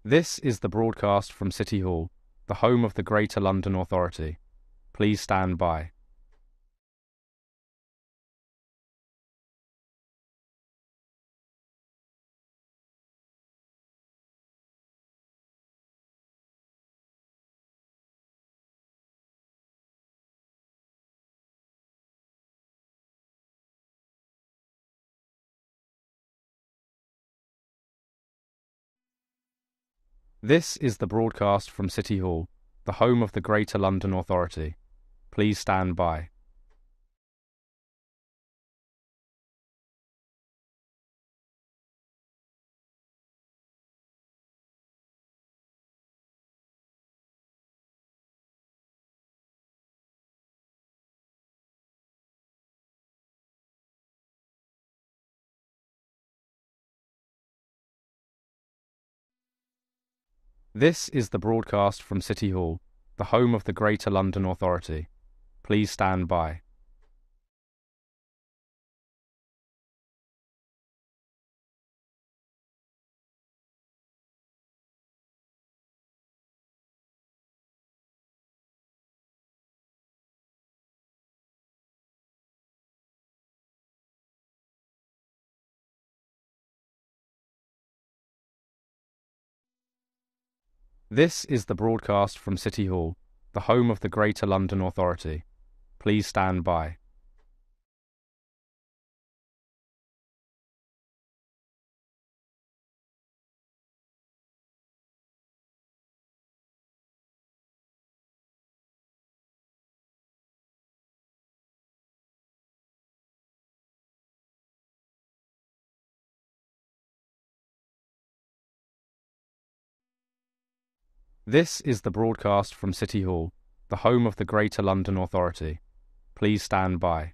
This is the broadcast from City Hall, the home of the Greater London Authority. Please stand by. This is the broadcast from City Hall, the home of the Greater London Authority. Please stand by. This is the broadcast from City Hall, the home of the Greater London Authority. Please stand by. This is the broadcast from City Hall, the home of the Greater London Authority. Please stand by. This is the broadcast from City Hall, the home of the Greater London Authority. Please stand by.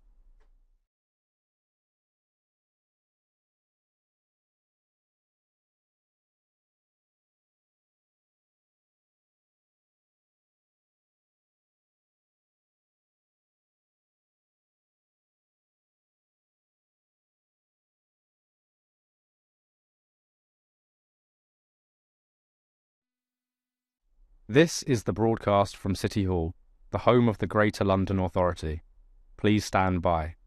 This is the broadcast from City Hall, the home of the Greater London Authority. Please stand by.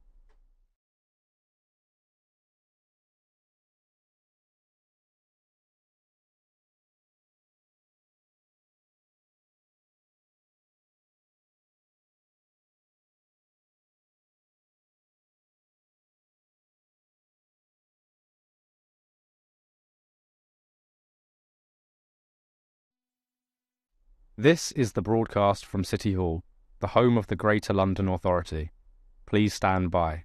This is the broadcast from City Hall, the home of the Greater London Authority. Please stand by.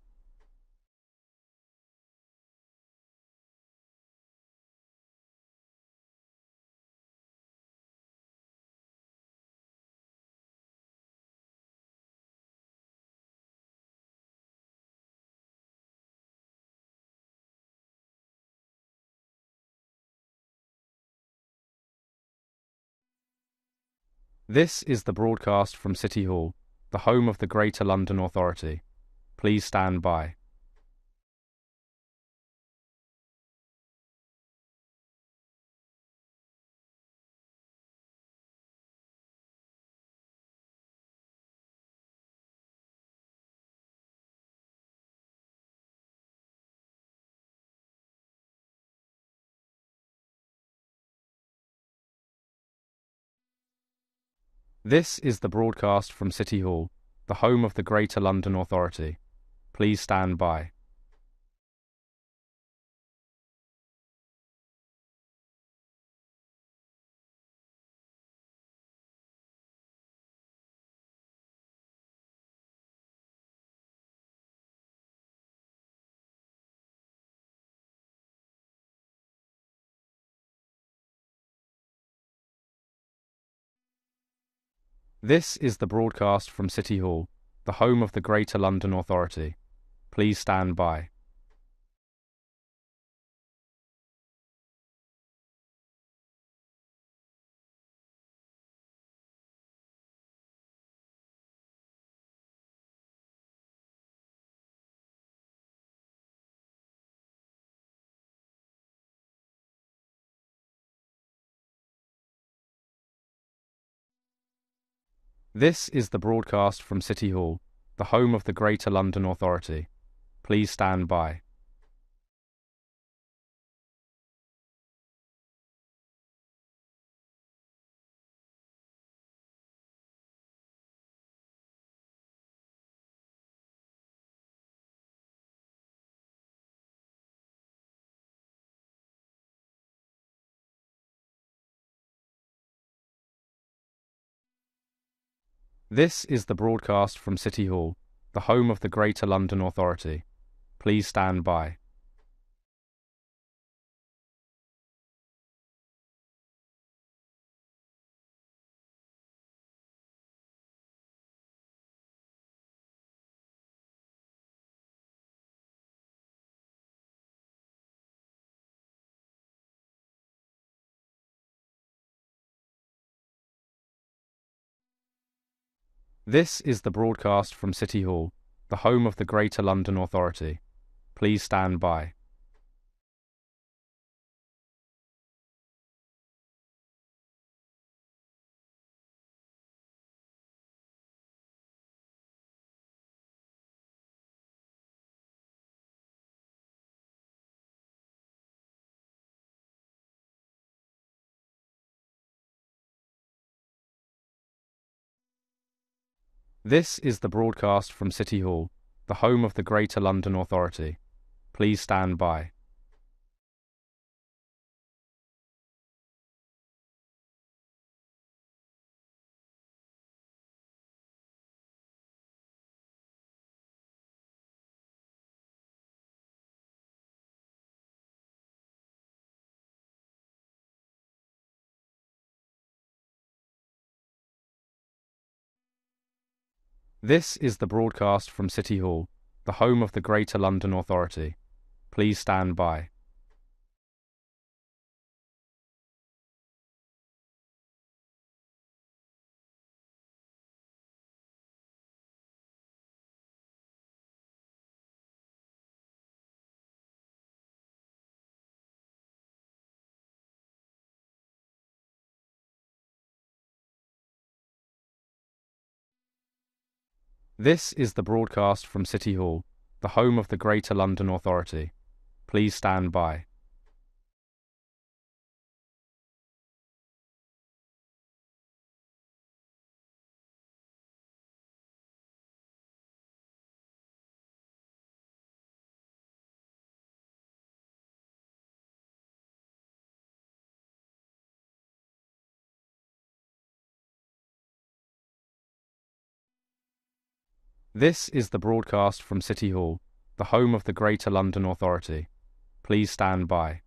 This is the broadcast from City Hall, the home of the Greater London Authority. Please stand by. This is the broadcast from City Hall, the home of the Greater London Authority. Please stand by. This is the broadcast from City Hall, the home of the Greater London Authority. Please stand by. This is the broadcast from City Hall, the home of the Greater London Authority. Please stand by. This is the broadcast from City Hall, the home of the Greater London Authority. Please stand by. This is the broadcast from City Hall, the home of the Greater London Authority. Please stand by. This is the broadcast from City Hall, the home of the Greater London Authority. Please stand by. This is the broadcast from City Hall, the home of the Greater London Authority. Please stand by. This is the broadcast from City Hall, the home of the Greater London Authority. Please stand by. This is the broadcast from City Hall, the home of the Greater London Authority. Please stand by.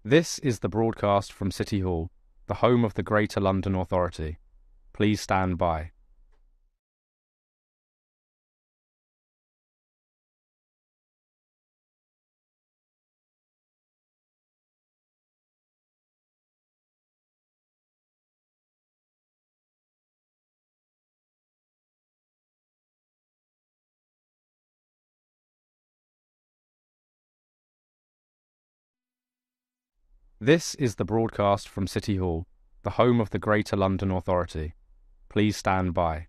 This is the broadcast from City Hall, the home of the Greater London Authority. Please stand by. This is the broadcast from City Hall, the home of the Greater London Authority. Please stand by.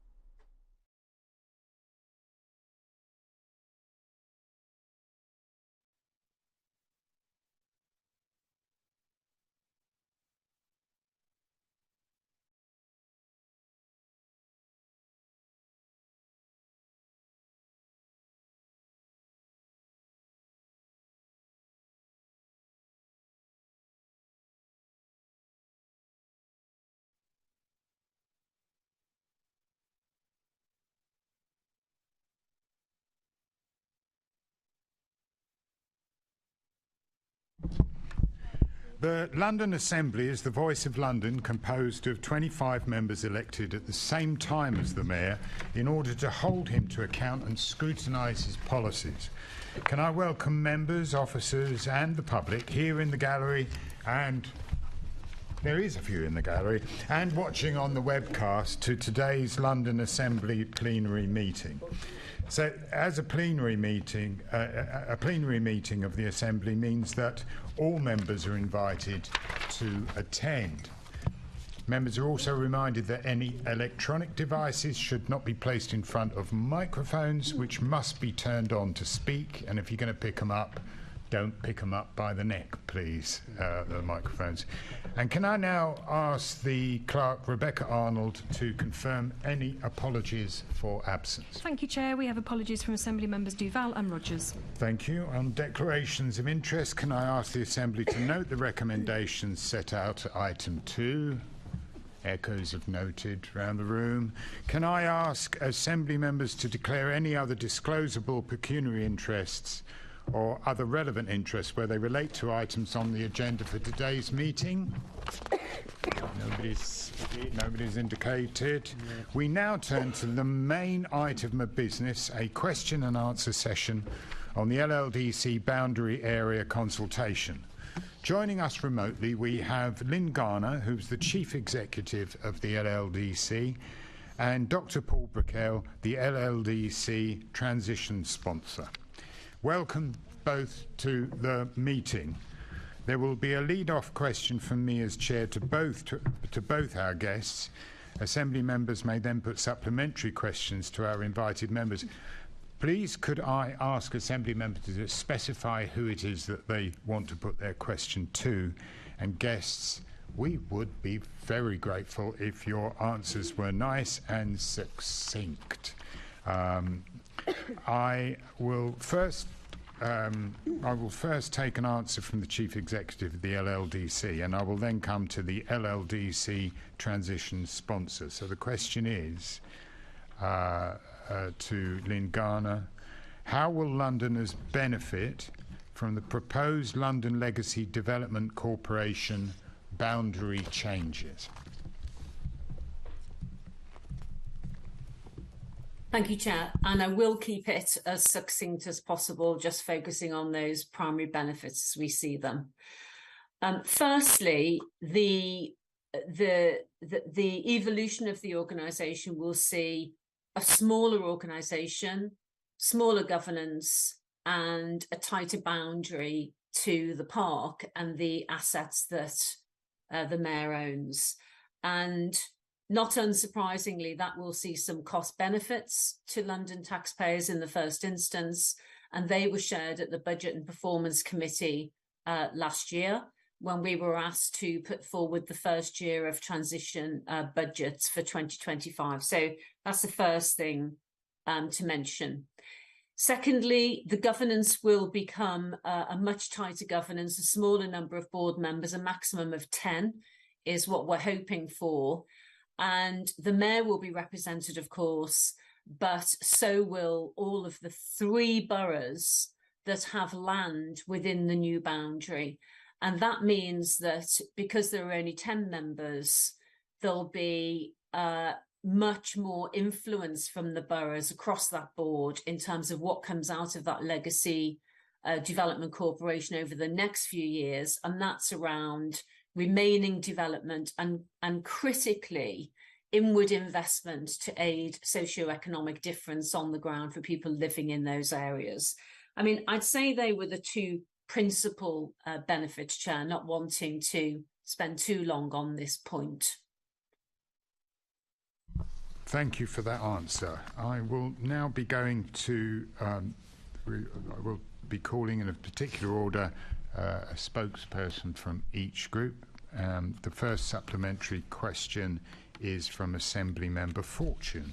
The London Assembly is the voice of London, composed of 25 members elected at the same time as the Mayor in order to hold him to account and scrutinise his policies. Can I welcome members, officers and the public here in the gallery, and there is a few in the gallery, and watching on the webcast to today's London Assembly plenary meeting. So, as a plenary meeting of the Assembly means that all members are invited to attend. Members are also reminded that any electronic devices should not be placed in front of microphones, which must be turned on to speak, and if you're going to pick them up, don't pick them up by the neck, please, the microphones. And can I now ask the clerk, Rebecca Arnold, to confirm any apologies for absence? Thank you, Chair. We have apologies from Assembly members Duval and Rogers. Thank you. On declarations of interest, can I ask the Assembly to note the recommendations set out at item 2? Echoes have noted around the room. Can I ask Assembly members to declare any other disclosable pecuniary interests or other relevant interests where they relate to items on the agenda for today's meeting? Nobody's indicated. We now turn to the main item of business, a question and answer session on the LLDC boundary area consultation. Joining us remotely, we have Lynn Garner, who's the Chief Executive of the LLDC, and Dr. Paul Brickell, the LLDC transition sponsor. Welcome both to the meeting. There will be a lead-off question from me as chair to both our guests. Assembly members may then put supplementary questions to our invited members. Please could I ask Assembly members to specify who it is that they want to put their question to, and guests, we would be very grateful if your answers were nice and succinct. I will first take an answer from the Chief Executive of the LLDC, and I will then come to the LLDC transition sponsor. So the question is to Lynn Garner: how will Londoners benefit from the proposed London Legacy Development Corporation boundary changes? Thank you, Chair. And I will keep it as succinct as possible, just focusing on those primary benefits as we see them. Firstly, the evolution of the organisation will see a smaller organisation, smaller governance, and a tighter boundary to the park and the assets that the Mayor owns. And not unsurprisingly, that will see some cost benefits to London taxpayers in the first instance, and they were shared at the Budget and Performance Committee last year when we were asked to put forward the first year of transition budgets for 2025. So that's the first thing to mention. Secondly, the governance will become a much tighter governance, a smaller number of board members, a maximum of 10 is what we're hoping for. And the Mayor will be represented, of course, but so will all of the 3 boroughs that have land within the new boundary. And that means that because there are only 10 members, there'll be much more influence from the boroughs across that board in terms of what comes out of that Legacy Development Corporation over the next few years. And that's around remaining development and critically inward investment to aid socioeconomic difference on the ground for people living in those areas. I mean, I'd say they were the 2 principal benefits, Chair, not wanting to spend too long on this point. Thank you for that answer. I will now be going to, I will be calling in a particular order a spokesperson from each group. The first supplementary question is from Assembly Member Fortune.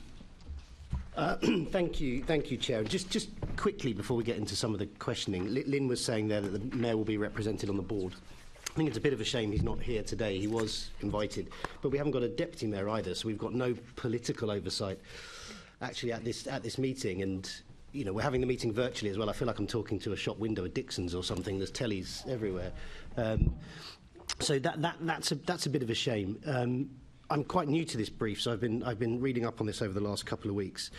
Thank you, Chair. Just quickly before we get into some of the questioning, Lynn was saying there that the Mayor will be represented on the board. I think it's a bit of a shame he's not here today. He was invited, but we haven't got a Deputy Mayor either, so we've got no political oversight actually at this meeting. And you know, we're having the meeting virtually as well. I feel like I'm talking to a shop window at Dixon's or something. There's tellies everywhere. So that's a bit of a shame. I'm quite new to this brief, so I've been reading up on this over the last couple of weeks.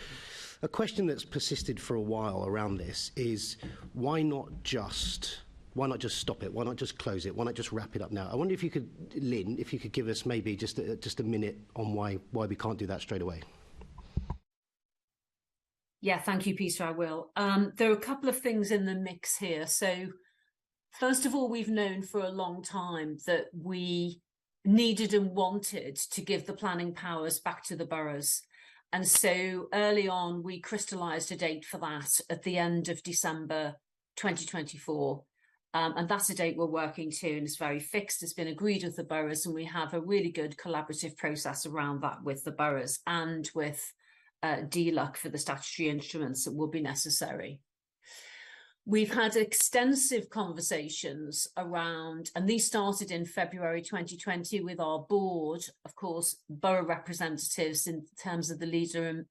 A question that's persisted for a while around this is why not just stop it? Why not just close it? Why not just wrap it up now? I wonder if you could, Lynn, if you could give us maybe just a minute on why we can't do that straight away. Yeah, thank you, Peter. I will. There are a couple of things in the mix here. So, first of all, we've known for a long time that we needed and wanted to give the planning powers back to the boroughs. And so early on, we crystallised a date for that at the end of December 2024. And that's a date we're working to, and it's very fixed. It's been agreed with the boroughs, and we have a really good collaborative process around that with the boroughs and with DLUC for the statutory instruments that will be necessary. We've had extensive conversations around, and these started in February 2020 with our board, of course, borough representatives in terms of the leader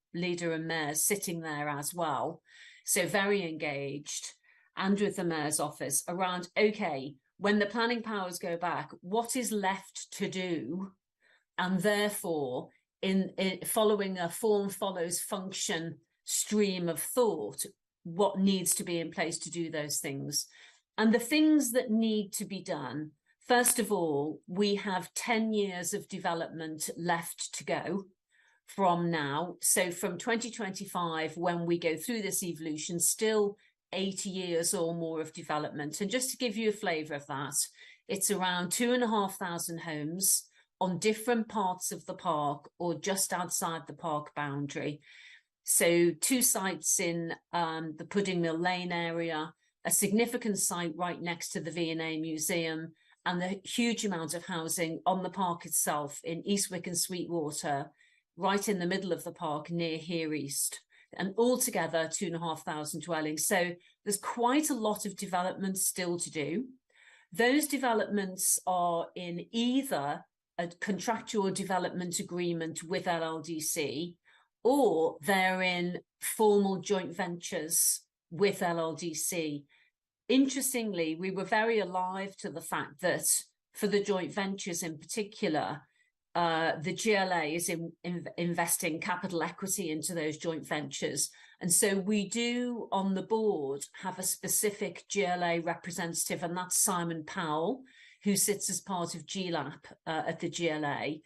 and mayors sitting there as well. So very engaged, and with the mayor's office around, okay, when the planning powers go back, what is left to do? And therefore, in following a form follows function stream of thought, what needs to be in place to do those things. And the things that need to be done, first of all, we have 10 years of development left to go from now. So from 2025, when we go through this evolution, still 80 years or more of development. And just to give you a flavour of that, it's around 2,500 homes on different parts of the park or just outside the park boundary. So 2 sites in the Pudding Mill Lane area, a significant site right next to the V&A Museum, and the huge amount of housing on the park itself in Eastwick and Sweetwater, right in the middle of the park near Here East. And altogether 2,500 dwellings. So there's quite a lot of development still to do. Those developments are in either a contractual development agreement with LLDC, or they're in formal joint ventures with LLDC. Interestingly, we were very alive to the fact that for the joint ventures in particular, the GLA is investing capital equity into those joint ventures. And so we do, on the board, have a specific GLA representative, and that's Simon Powell, who sits as part of GLAP at the GLA,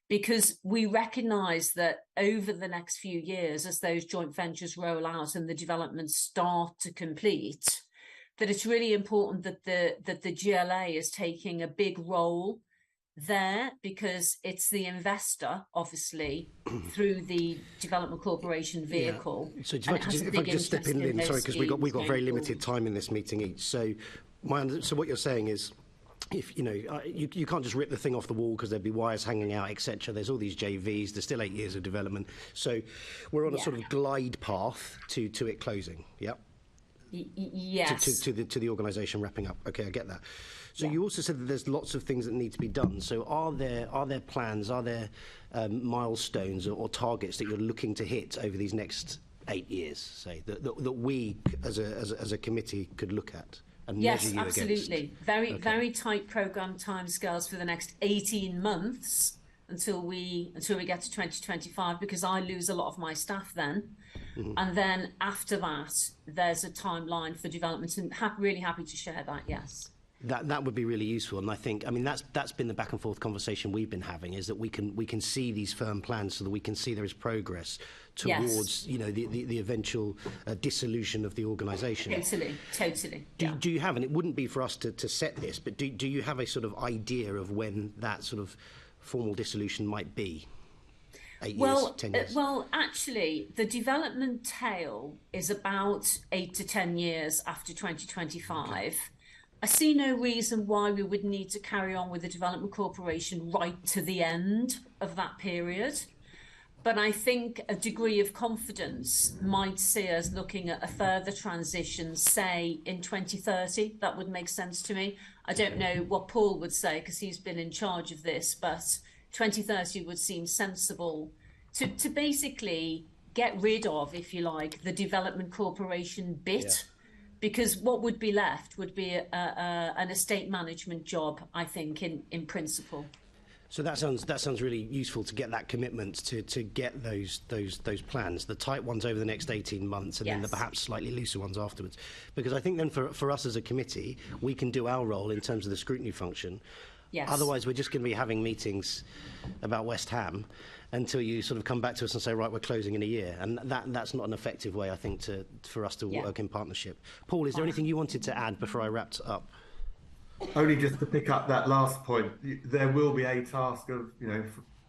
because we recognise that over the next few years, as those joint ventures roll out and the developments start to complete, that it's really important that the GLA is taking a big role there, because it's the investor, obviously, through the Development Corporation vehicle. Yeah. So if I could just step in, Lynn, sorry, because we've got very limited time in this meeting each. So what you're saying is, if you can't just rip the thing off the wall because there'd be wires hanging out, etc. There's all these JVs. There's still 8 years of development. So we're on a sort of glide path to it closing. Yep. Yes. To the organisation wrapping up. Okay, I get that. So you also said that there's lots of things that need to be done. So are there plans? Are there milestones or targets that you're looking to hit over these next 8 years? Say that we as a committee could look at. And yes, you absolutely. Against. Very tight programme timescales for the next 18 months until we get to 2025, because I lose a lot of my staff then. Mm-hmm. And then after that, there's a timeline for development, and really happy to share that. Yes. That would be really useful, and I think, that's been the back and forth conversation we've been having, is that we can see these firm plans, so that we can see there is progress towards the eventual dissolution of the organisation. Totally. Do you have, and it wouldn't be for us to set this, but do you have a sort of idea of when that sort of formal dissolution might be? 8 years, 10 years? Well, actually, the development tail is about 8 to 10 years after 2025. Okay. I see no reason why we would need to carry on with the Development Corporation right to the end of that period. But I think a degree of confidence might see us looking at a further transition, say, in 2030. That would make sense to me. I don't know what Paul would say, because he's been in charge of this, but 2030 would seem sensible to basically get rid of, if you like, the Development Corporation bit. because what would be left would be an estate management job, I think, in principle. So that sounds really useful to get that commitment to get those plans, the tight ones over the next 18 months, and then the perhaps slightly looser ones afterwards. Because I think then for us as a committee, we can do our role in terms of the scrutiny function. Yes. Otherwise, we're just going to be having meetings about West Ham until you sort of come back to us and say, right, we're closing in a year. And that's not an effective way, I think, for us to work in partnership. Paul, is there anything you wanted to add before I wrapped up? Only just to pick up that last point, there will be a task of,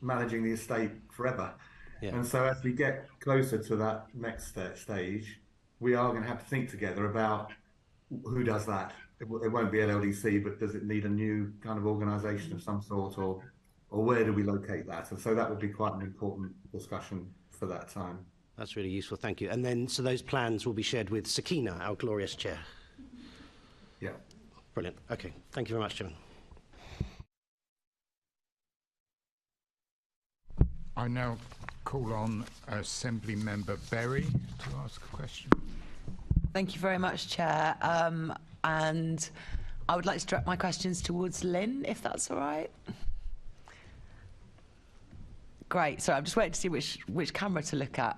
managing the estate forever. Yeah. And so as we get closer to that next stage, we are going to have to think together about who does that. It won't be LLDC, but does it need a new kind of organisation of some sort, or where do we locate that? And so that would be quite an important discussion for that time. That's really useful, thank you. And then, so those plans will be shared with Sakina, our glorious chair. Yeah. Brilliant. Okay. Thank you very much, Chairman. I now call on Assembly Member Berry to ask a question. Thank you very much, Chair. And I would like to direct my questions towards Lynn, if that's all right. Great. Sorry, I'm just waiting to see which camera to look at.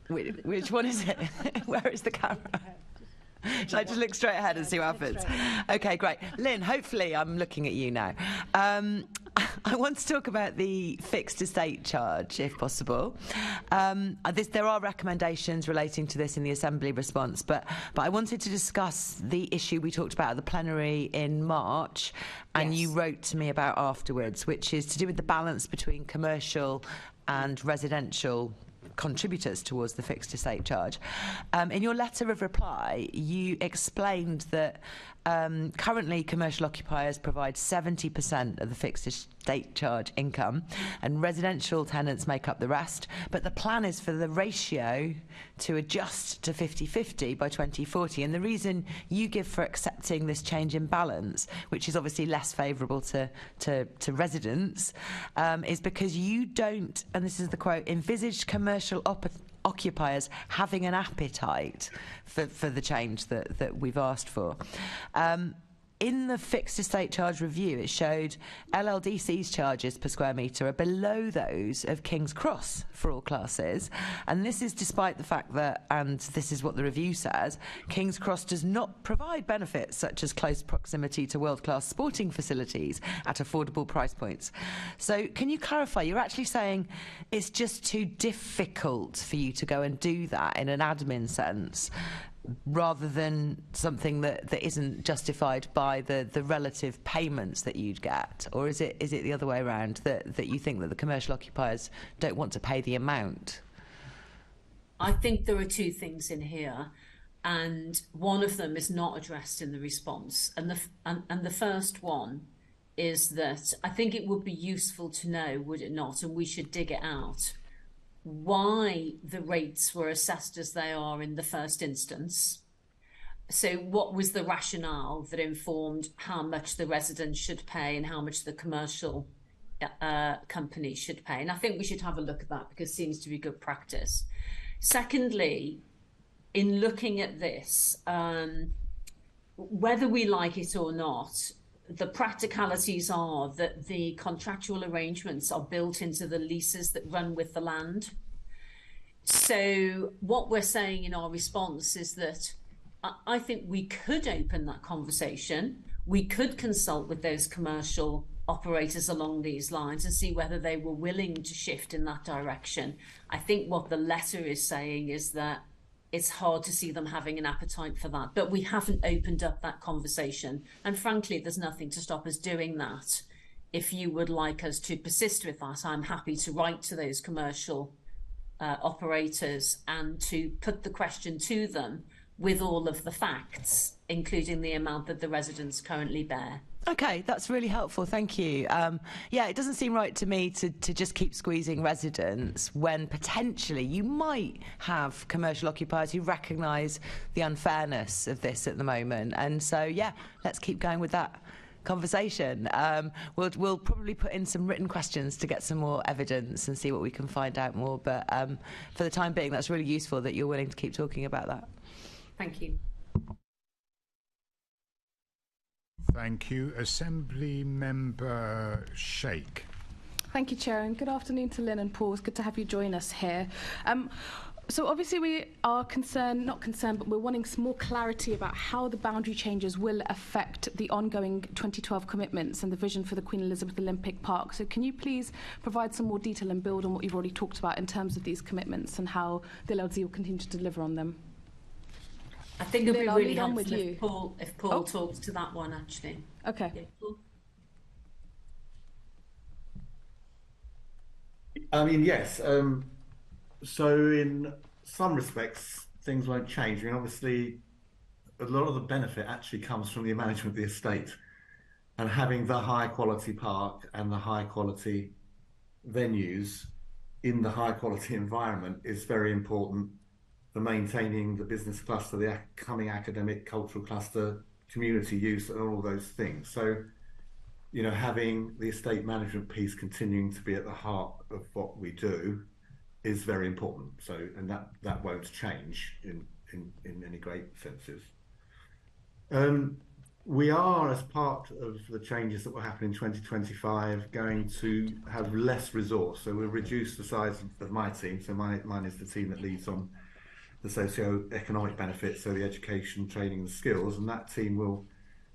Which one is it? Where is the camera? Should I just look straight ahead and see what happens? Okay, great. Lynn, hopefully I'm looking at you now. I want to talk about the fixed estate charge, if possible. There are recommendations relating to this in the Assembly response, but I wanted to discuss the issue we talked about at the plenary in March, and you wrote to me about afterwards, which is to do with the balance between commercial and residential contributors towards the fixed estate charge. In your letter of reply, you explained that currently commercial occupiers provide 70% of the fixed estate charge income, and residential tenants make up the rest, but the plan is for the ratio to adjust to 50-50 by 2040, and the reason you give for accepting this change in balance, which is obviously less favourable to residents, is because you don't, and this is the quote, envisage commercial occupiers having an appetite for the change that we've asked for. In the fixed estate charge review, it showed LLDC's charges per square metre are below those of King's Cross for all classes. And this is despite the fact that, and this is what the review says, King's Cross does not provide benefits such as close proximity to world-class sporting facilities at affordable price points. So can you clarify, you're actually saying it's just too difficult for you to go and do that in an admin sense, rather than something that isn't justified by the relative payments that you'd get? Or is it the other way around, that you think that the commercial occupiers don't want to pay the amount? I think there are two things in here, and one of them is not addressed in the response. And the first one is that I think it would be useful to know, would it not, and we should dig it out, why the rates were assessed as they are in the first instance. So what was the rationale that informed how much the residents should pay and how much the commercial company should pay? And I think we should have a look at that, because it seems to be good practice. Secondly, in looking at this, whether we like it or not, the practicalities are that the contractual arrangements are built into the leases that run with the land. So what we're saying in our response is that I think we could open that conversation. We could consult with those commercial operators along these lines and see whether they were willing to shift in that direction. I think what the letter is saying is that it's hard to see them having an appetite for that, but we haven't opened up that conversation. And frankly, there's nothing to stop us doing that. If you would like us to persist with that, I'm happy to write to those commercial operators and to put the question to them with all of the facts, including the amount that the residents currently bear. Okay, that's really helpful, thank you. Yeah, it doesn't seem right to me to just keep squeezing residents when potentially you might have commercial occupiers who recognise the unfairness of this at the moment. And so, yeah, let's keep going with that conversation. We'll probably put in some written questions to get some more evidence and see what we can find out more. But for the time being, that's really useful that you're willing to keep talking about that. Thank you. Thank you. Assembly Member Sheikh. Thank you, Chair, and good afternoon to Lynn and Paul. It's good to have you join us here. So obviously we are not concerned, but we're wanting some more clarity about how the boundary changes will affect the ongoing 2012 commitments and the vision for the Queen Elizabeth Olympic Park. So can you please provide some more detail and build on what you've already talked about in terms of these commitments and how the LLDC will continue to deliver on them? I think it'd be Lynn, really I'll helpful lead on with if Paul talks to that one, actually. Okay. Yeah, Paul? I mean, yes. So in some respects, things won't change. I mean, obviously, a lot of the benefit actually comes from the management of the estate, and having the high quality park and the high quality venues in the high quality environment is very important for maintaining the business cluster, the coming academic cultural cluster, community use, and all those things. So, you know, having the estate management piece continuing to be at the heart of what we do is very important. So, and that won't change in any great senses. We are, as part of the changes that will happen in 2025, going to have less resource. So we'll reduce the size of my team. So mine is the team that leads on the socio-economic benefits, so the education, training and skills, and that team will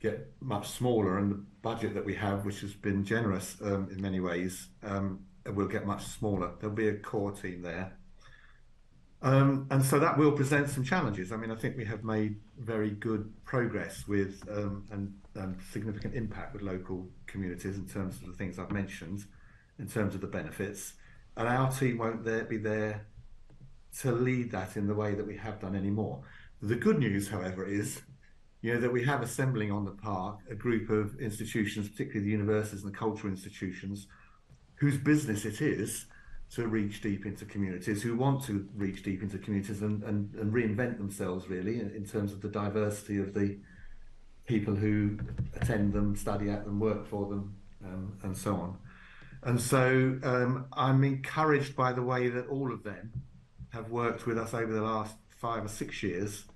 get much smaller, and the budget that we have, which has been generous in many ways, will get much smaller. There'll be a core team there. And so that will present some challenges. I mean, I think we have made very good progress with and significant impact with local communities in terms of the things I've mentioned, in terms of the benefits. And our team won't be there to lead that in the way that we have done anymore. The good news, however, is that we have assembling on the park a group of institutions, particularly the universities and the cultural institutions, whose business it is to reach deep into communities, who want to reach deep into communities and reinvent themselves, really, in terms of the diversity of the people who attend them, study at them, work for them, and so on. And so I'm encouraged by the way that all of them have worked with us over the last 5 or 6 years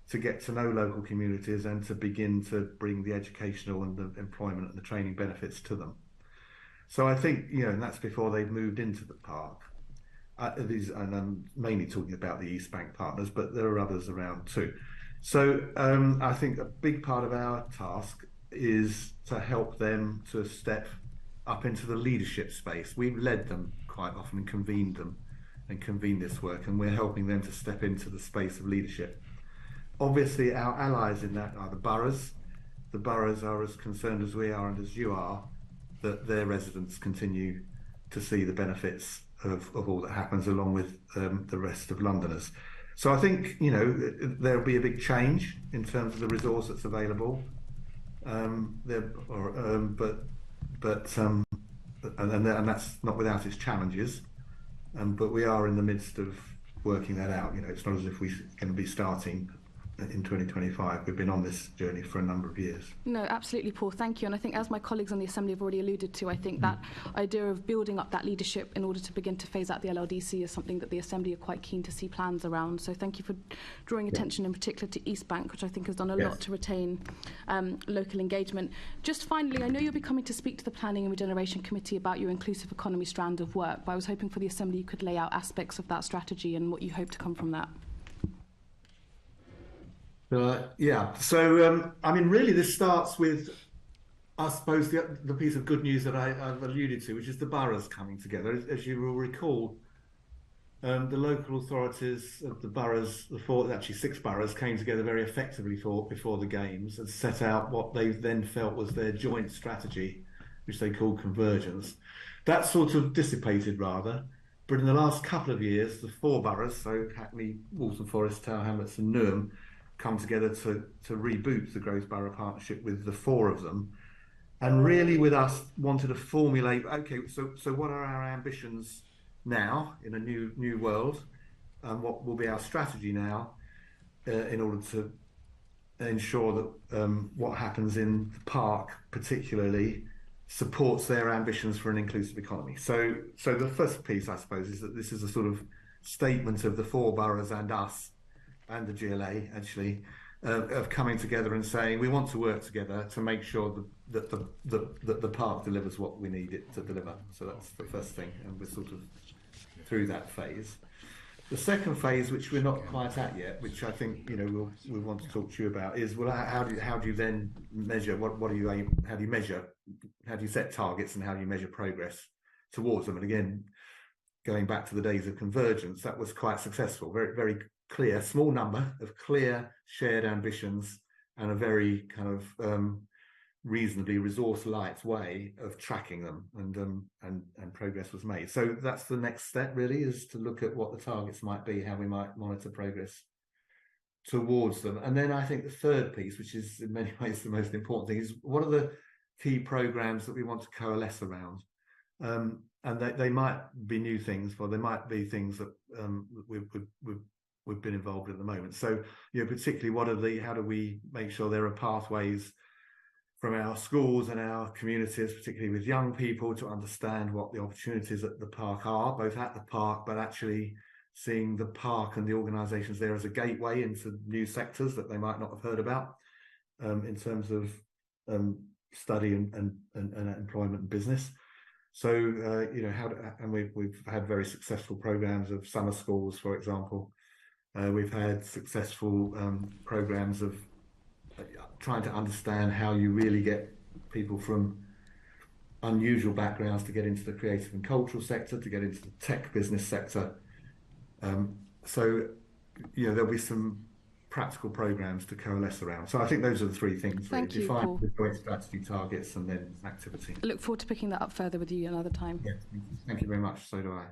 to get to know local communities and to begin to bring the educational and the employment and the training benefits to them. So I think, and that's before they've moved into the park. And I'm mainly talking about the East Bank partners, but there are others around too. So I think a big part of our task is to help them to step up into the leadership space. We've led them quite often and convened them and convened this work, and we're helping them to step into the space of leadership. Obviously, our allies in that are the boroughs. The boroughs are as concerned as we are and as you are that their residents continue to see the benefits of all that happens, along with the rest of Londoners. So I think there'll be a big change in terms of the resource that's available. And that's not without its challenges. But we are in the midst of working that out. It's not as if we're going to be starting in 2025. We've been on this journey for a number of years. No, absolutely, Paul. Thank you. And I think, as my colleagues on the Assembly have already alluded to, I think that idea of building up that leadership in order to begin to phase out the LLDC is something that the Assembly are quite keen to see plans around. So thank you for drawing attention in particular to East Bank, which I think has done a lot to retain local engagement. Just finally, I know you'll be coming to speak to the Planning and Regeneration Committee about your inclusive economy strand of work, but I was hoping for the Assembly you could lay out aspects of that strategy and what you hope to come from that. So I mean, really, this starts with, I suppose, the piece of good news that I've alluded to, which is the boroughs coming together. As you will recall, the local authorities of the boroughs, actually 6 boroughs, came together very effectively before the Games and set out what they then felt was their joint strategy, which they called convergence. That sort of dissipated rather, but in the last couple of years, the 4 boroughs, so Hackney, Waltham Forest, Tower Hamlets and Newham, come together to reboot the Growth Borough Partnership with the 4 of them, and really with us wanted to formulate, okay, so what are our ambitions now in a new world, and what will be our strategy now in order to ensure that what happens in the park particularly supports their ambitions for an inclusive economy. So the first piece, I suppose, is that this is a sort of statement of the 4 boroughs and us and the GLA, actually, of coming together and saying we want to work together to make sure that the park delivers what we need it to deliver. So that's the first thing, and we're sort of through that phase. The second phase, which we're not quite at yet, which I think we'll want to talk to you about, is how do you then measure how do you set targets and how do you measure progress towards them? And again, going back to the days of convergence, that was quite successful. Very, very clear, small number of clear shared ambitions and a very kind of reasonably resource-light way of tracking them, and progress was made. So that's the next step, really, is to look at what the targets might be, how we might monitor progress towards them. And then I think the third piece, which is in many ways the most important thing, is what are the key programs that we want to coalesce around? And they might be new things, or they might be things that we've been involved in at the moment. So, particularly how do we make sure there are pathways from our schools and our communities, particularly with young people, to understand what the opportunities at the park are, both at the park, but actually seeing the park and the organisations there as a gateway into new sectors that they might not have heard about, in terms of study and employment and business. So, we've had very successful programs of summer schools, for example. We've had successful programs of trying to understand how you really get people from unusual backgrounds to get into the creative and cultural sector, to get into the tech business sector. So, there'll be some practical programs to coalesce around. So I think those are the three things. Thank you, define Paul. the joint strategy, targets, and then activity. I look forward to picking that up further with you another time. Yeah, thank you very much. So do I.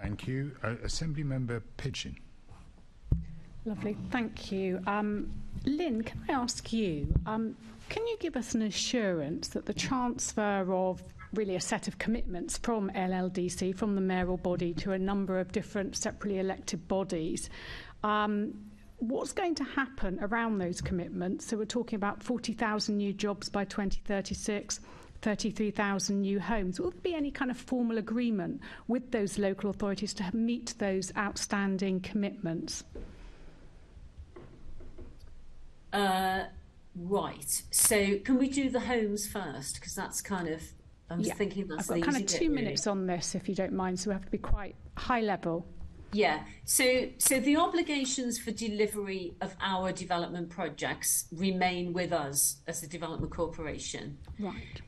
Thank you. Assembly Member Pigeon. Lovely, thank you. Lynn, can I ask you, can you give us an assurance that the transfer of really a set of commitments from LLDC, from the mayoral body, to a number of different separately elected bodies, what's going to happen around those commitments? So we're talking about 40,000 new jobs by 2036, 33,000 new homes. Will there be any kind of formal agreement with those local authorities to meet those outstanding commitments? Right. So can we do the homes first? Because that's kind of, I'm just thinking that's I've got kind of 2 minutes on this, if you don't mind, so we have to be quite high level. Yeah, so the obligations for delivery of our development projects remain with us as the Development Corporation. Right.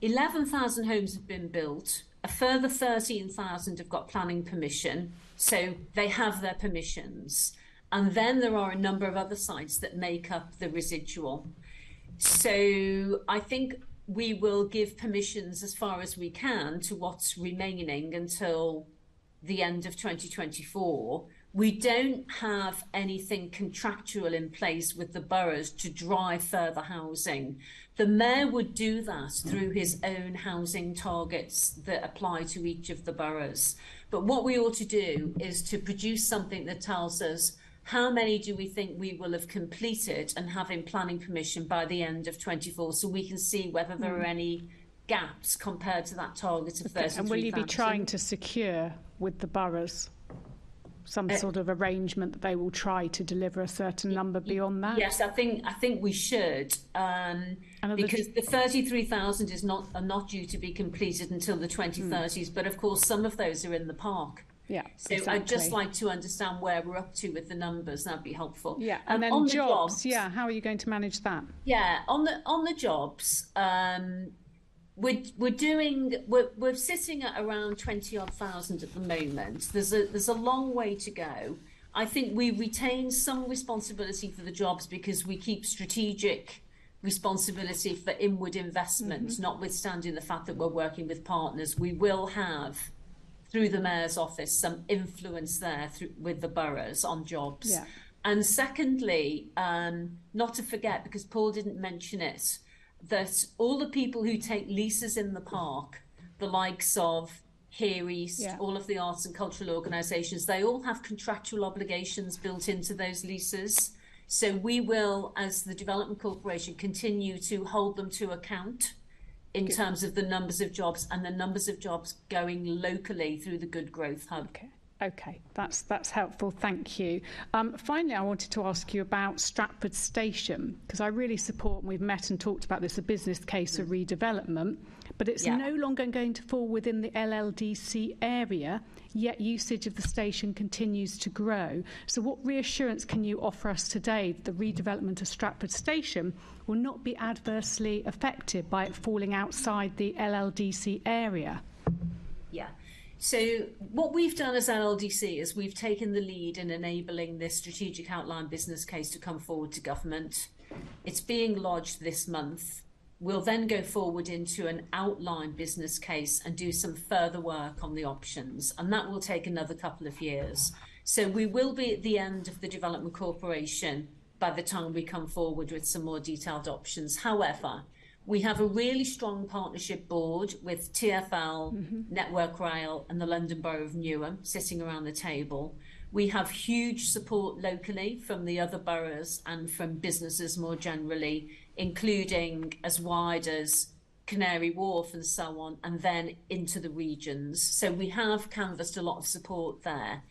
11,000 homes have been built. A further 13,000 have got planning permission, so they have their permissions. And then there are a number of other sites that make up the residual. So I think we will give permissions as far as we can to what's remaining until the end of 2024. We don't have anything contractual in place with the boroughs to drive further housing. The mayor would do that through his own housing targets that apply to each of the boroughs. But what we ought to do is to produce something that tells us how many do we think we will have completed and have in planning permission by the end of 24, so we can see whether there are any gaps compared to that target of 33,000. And will you be trying to secure with the boroughs some sort of arrangement that they will try to deliver a certain number beyond that? Yes, I think we should, because the 33,000 are not due to be completed until the 2030s, but of course some of those are in the park. Yeah, so exactly. I'd just like to understand where we're up to with the numbers. That'd be helpful. Yeah, and then on jobs, how are you going to manage that? Yeah, on the jobs, we're sitting at around 20-odd thousand at the moment. There's a long way to go. I think we retain some responsibility for the jobs because we keep strategic responsibility for inward investment, notwithstanding the fact that we're working with partners. We will have, through the mayor's office, some influence there with the boroughs on jobs. Yeah. And secondly, not to forget, because Paul didn't mention it, that all the people who take leases in the park, the likes of Here East, all of the arts and cultural organisations, they all have contractual obligations built into those leases. So we will, as the Development Corporation, continue to hold them to account in terms of the numbers of jobs and the numbers of jobs going locally through the Good Growth Hub. Okay. Okay, that's helpful. Thank you. Finally, I wanted to ask you about Stratford Station, because I really support, and we've met and talked about this, a business case for redevelopment, but it's no longer going to fall within the LLDC area, yet usage of the station continues to grow. So what reassurance can you offer us today that the redevelopment of Stratford Station will not be adversely affected by it falling outside the LLDC area? Yeah. So what we've done as LLDC is we've taken the lead in enabling this strategic outline business case to come forward to government. It's being lodged this month. We'll then go forward into an outline business case and do some further work on the options, and that will take another couple of years. So we will be at the end of the Development Corporation by the time we come forward with some more detailed options. However, we have a really strong partnership board with TfL, Network Rail and the London Borough of Newham sitting around the table. We have huge support locally from the other boroughs and from businesses more generally, including as wide as Canary Wharf and so on, and then into the regions. So we have canvassed a lot of support there.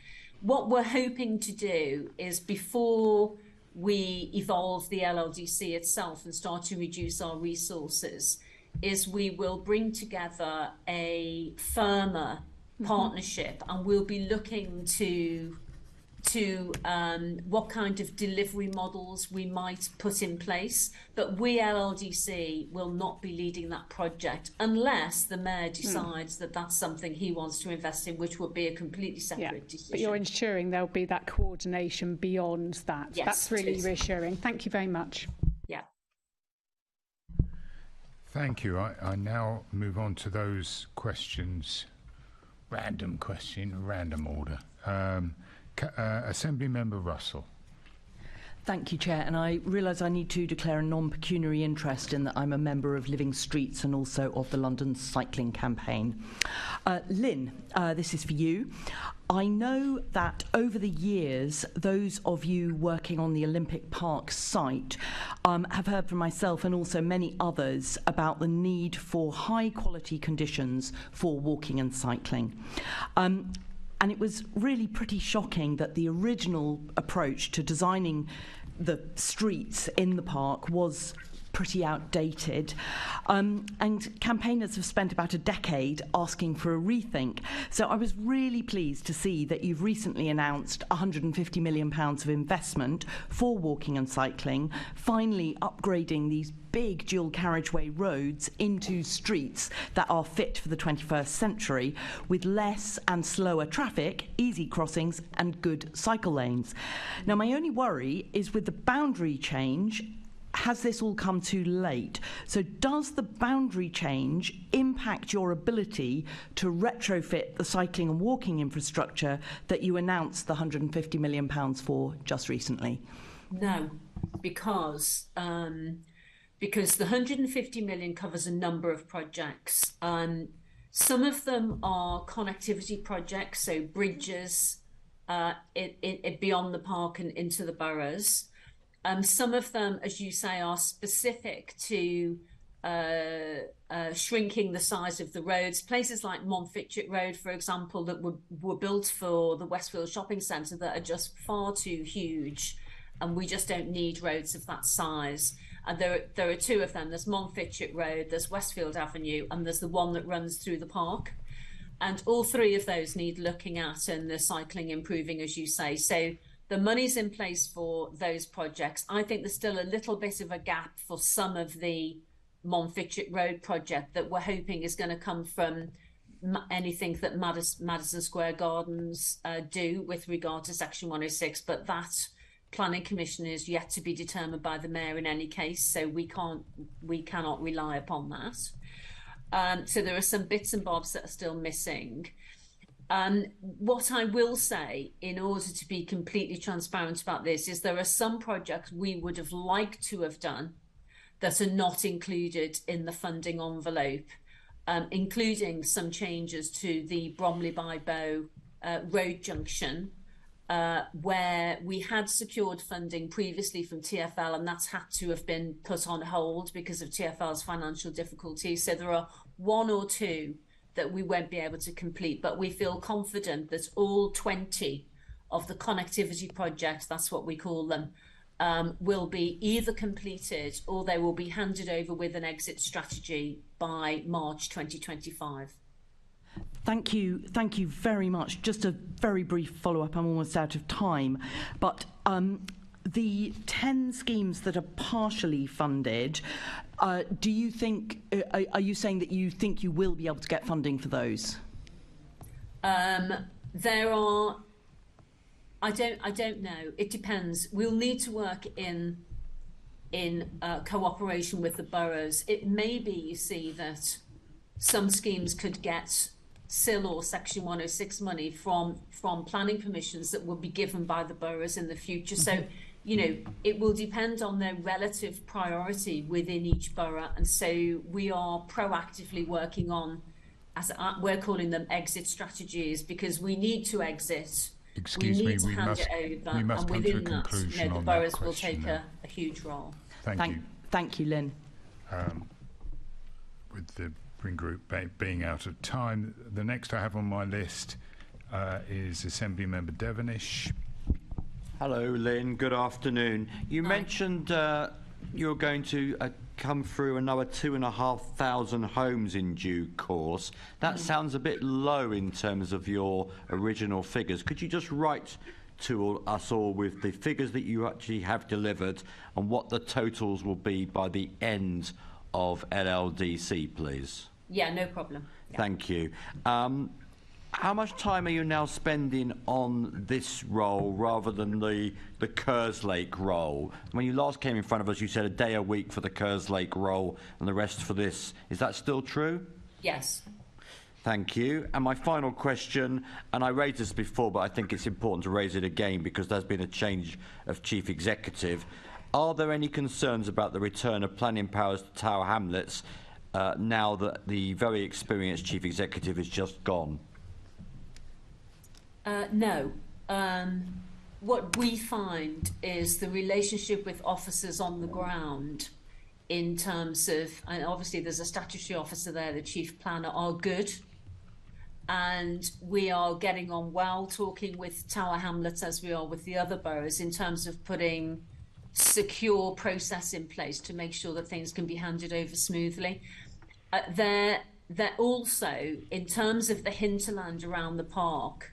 What we're hoping to do is, before we evolve the LLDC itself and start to reduce our resources, is we will bring together a firmer partnership, and we'll be looking to what kind of delivery models we might put in place. But we LLDC will not be leading that project unless the Mayor decides that that's something he wants to invest in, which would be a completely separate decision. But you're ensuring there'll be that coordination beyond that. Yes, that's really reassuring. Thank you very much. Yeah. Thank you. I now move on to those questions. Random question, random order. Assembly Member Russell. Thank you, Chair. And I realise I need to declare a non-pecuniary interest in that I'm a member of Living Streets and also of the London Cycling Campaign. Lynn, this is for you. I know that over the years, those of you working on the Olympic Park site have heard from myself and also many others about the need for high-quality conditions for walking and cycling. And it was really pretty shocking that the original approach to designing the streets in the park was pretty outdated. And campaigners have spent about a decade asking for a rethink. So I was really pleased to see that you've recently announced £150 million of investment for walking and cycling, finally upgrading these big dual carriageway roads into streets that are fit for the 21st century with less and slower traffic, easy crossings and good cycle lanes. Now, my only worry is with the boundary change, has this all come too late? So does the boundary change impact your ability to retrofit the cycling and walking infrastructure that you announced the £150 million for just recently? No, because the 150 million covers a number of projects. Some of them are connectivity projects, so bridges beyond the park and into the boroughs. Some of them, as you say, are specific to shrinking the size of the roads. Places like Montfitchet Road, for example, that were built for the Westfield Shopping Centre that are just far too huge, and we just don't need roads of that size. And there are two of them. There's Montfitchet Road, there's Westfield Avenue, and there's the one that runs through the park. And all three of those need looking at, and the cycling improving, as you say. So the money's in place for those projects. I think there's still a little bit of a gap for some of the Montfitchet Road project that we're hoping is going to come from anything that Madison Square Gardens do with regard to Section 106, but that planning commission is yet to be determined by the Mayor in any case, so we cannot rely upon that. So there are some bits and bobs that are still missing. What I will say, in order to be completely transparent about this, is there are some projects we would have liked to have done that are not included in the funding envelope, including some changes to the Bromley by Bow road junction, where we had secured funding previously from TfL, and that's had to have been put on hold because of TfL's financial difficulties. So there are one or two that we won't be able to complete, but we feel confident that all 20 of the connectivity projects, that's what we call them, will be either completed or they will be handed over with an exit strategy by March 2025. Thank you very much. Just a very brief follow-up. I'm almost out of time, but the 10 schemes that are partially funded, do you think? Are you saying that you think you will be able to get funding for those? There are. I don't know. It depends. We'll need to work in cooperation with the boroughs. It may be, you see, that some schemes could get SIL or Section 106 money from planning permissions that will be given by the boroughs in the future. So, you know, it will depend on their relative priority within each borough. And so we are proactively working on, as we're calling them, exit strategies, because we need to exit. Excuse me, we must come to a conclusion the on boroughs that will question take a huge role. Thank you. Thank you, Lynn. With the Bring Group being out of time, the next I have on my list is Assembly Member Devonish. Hello, Lynn. Good afternoon. You mentioned you're going to come through another 2,500 homes in due course. That sounds a bit low in terms of your original figures. Could you just write to us all with the figures that you actually have delivered and what the totals will be by the end of LLDC, please? Yeah, no problem. Yeah. Thank you. How much time are you now spending on this role rather than the Kerslake role? When you last came in front of us, you said a day a week for the Kerslake role and the rest for this. Is that still true? Yes. Thank you. And my final question, and I raised this before, but I think it's important to raise it again because there's been a change of chief executive. Are there any concerns about the return of planning powers to Tower Hamlets now that the very experienced chief executive is just gone? No. What we find is the relationship with officers on the ground in terms of, and obviously there's a statutory officer there, the chief planner, are good. And we are getting on well, talking with Tower Hamlets as we are with the other boroughs in terms of putting secure process in place to make sure that things can be handed over smoothly. They're also, in terms of the hinterland around the park,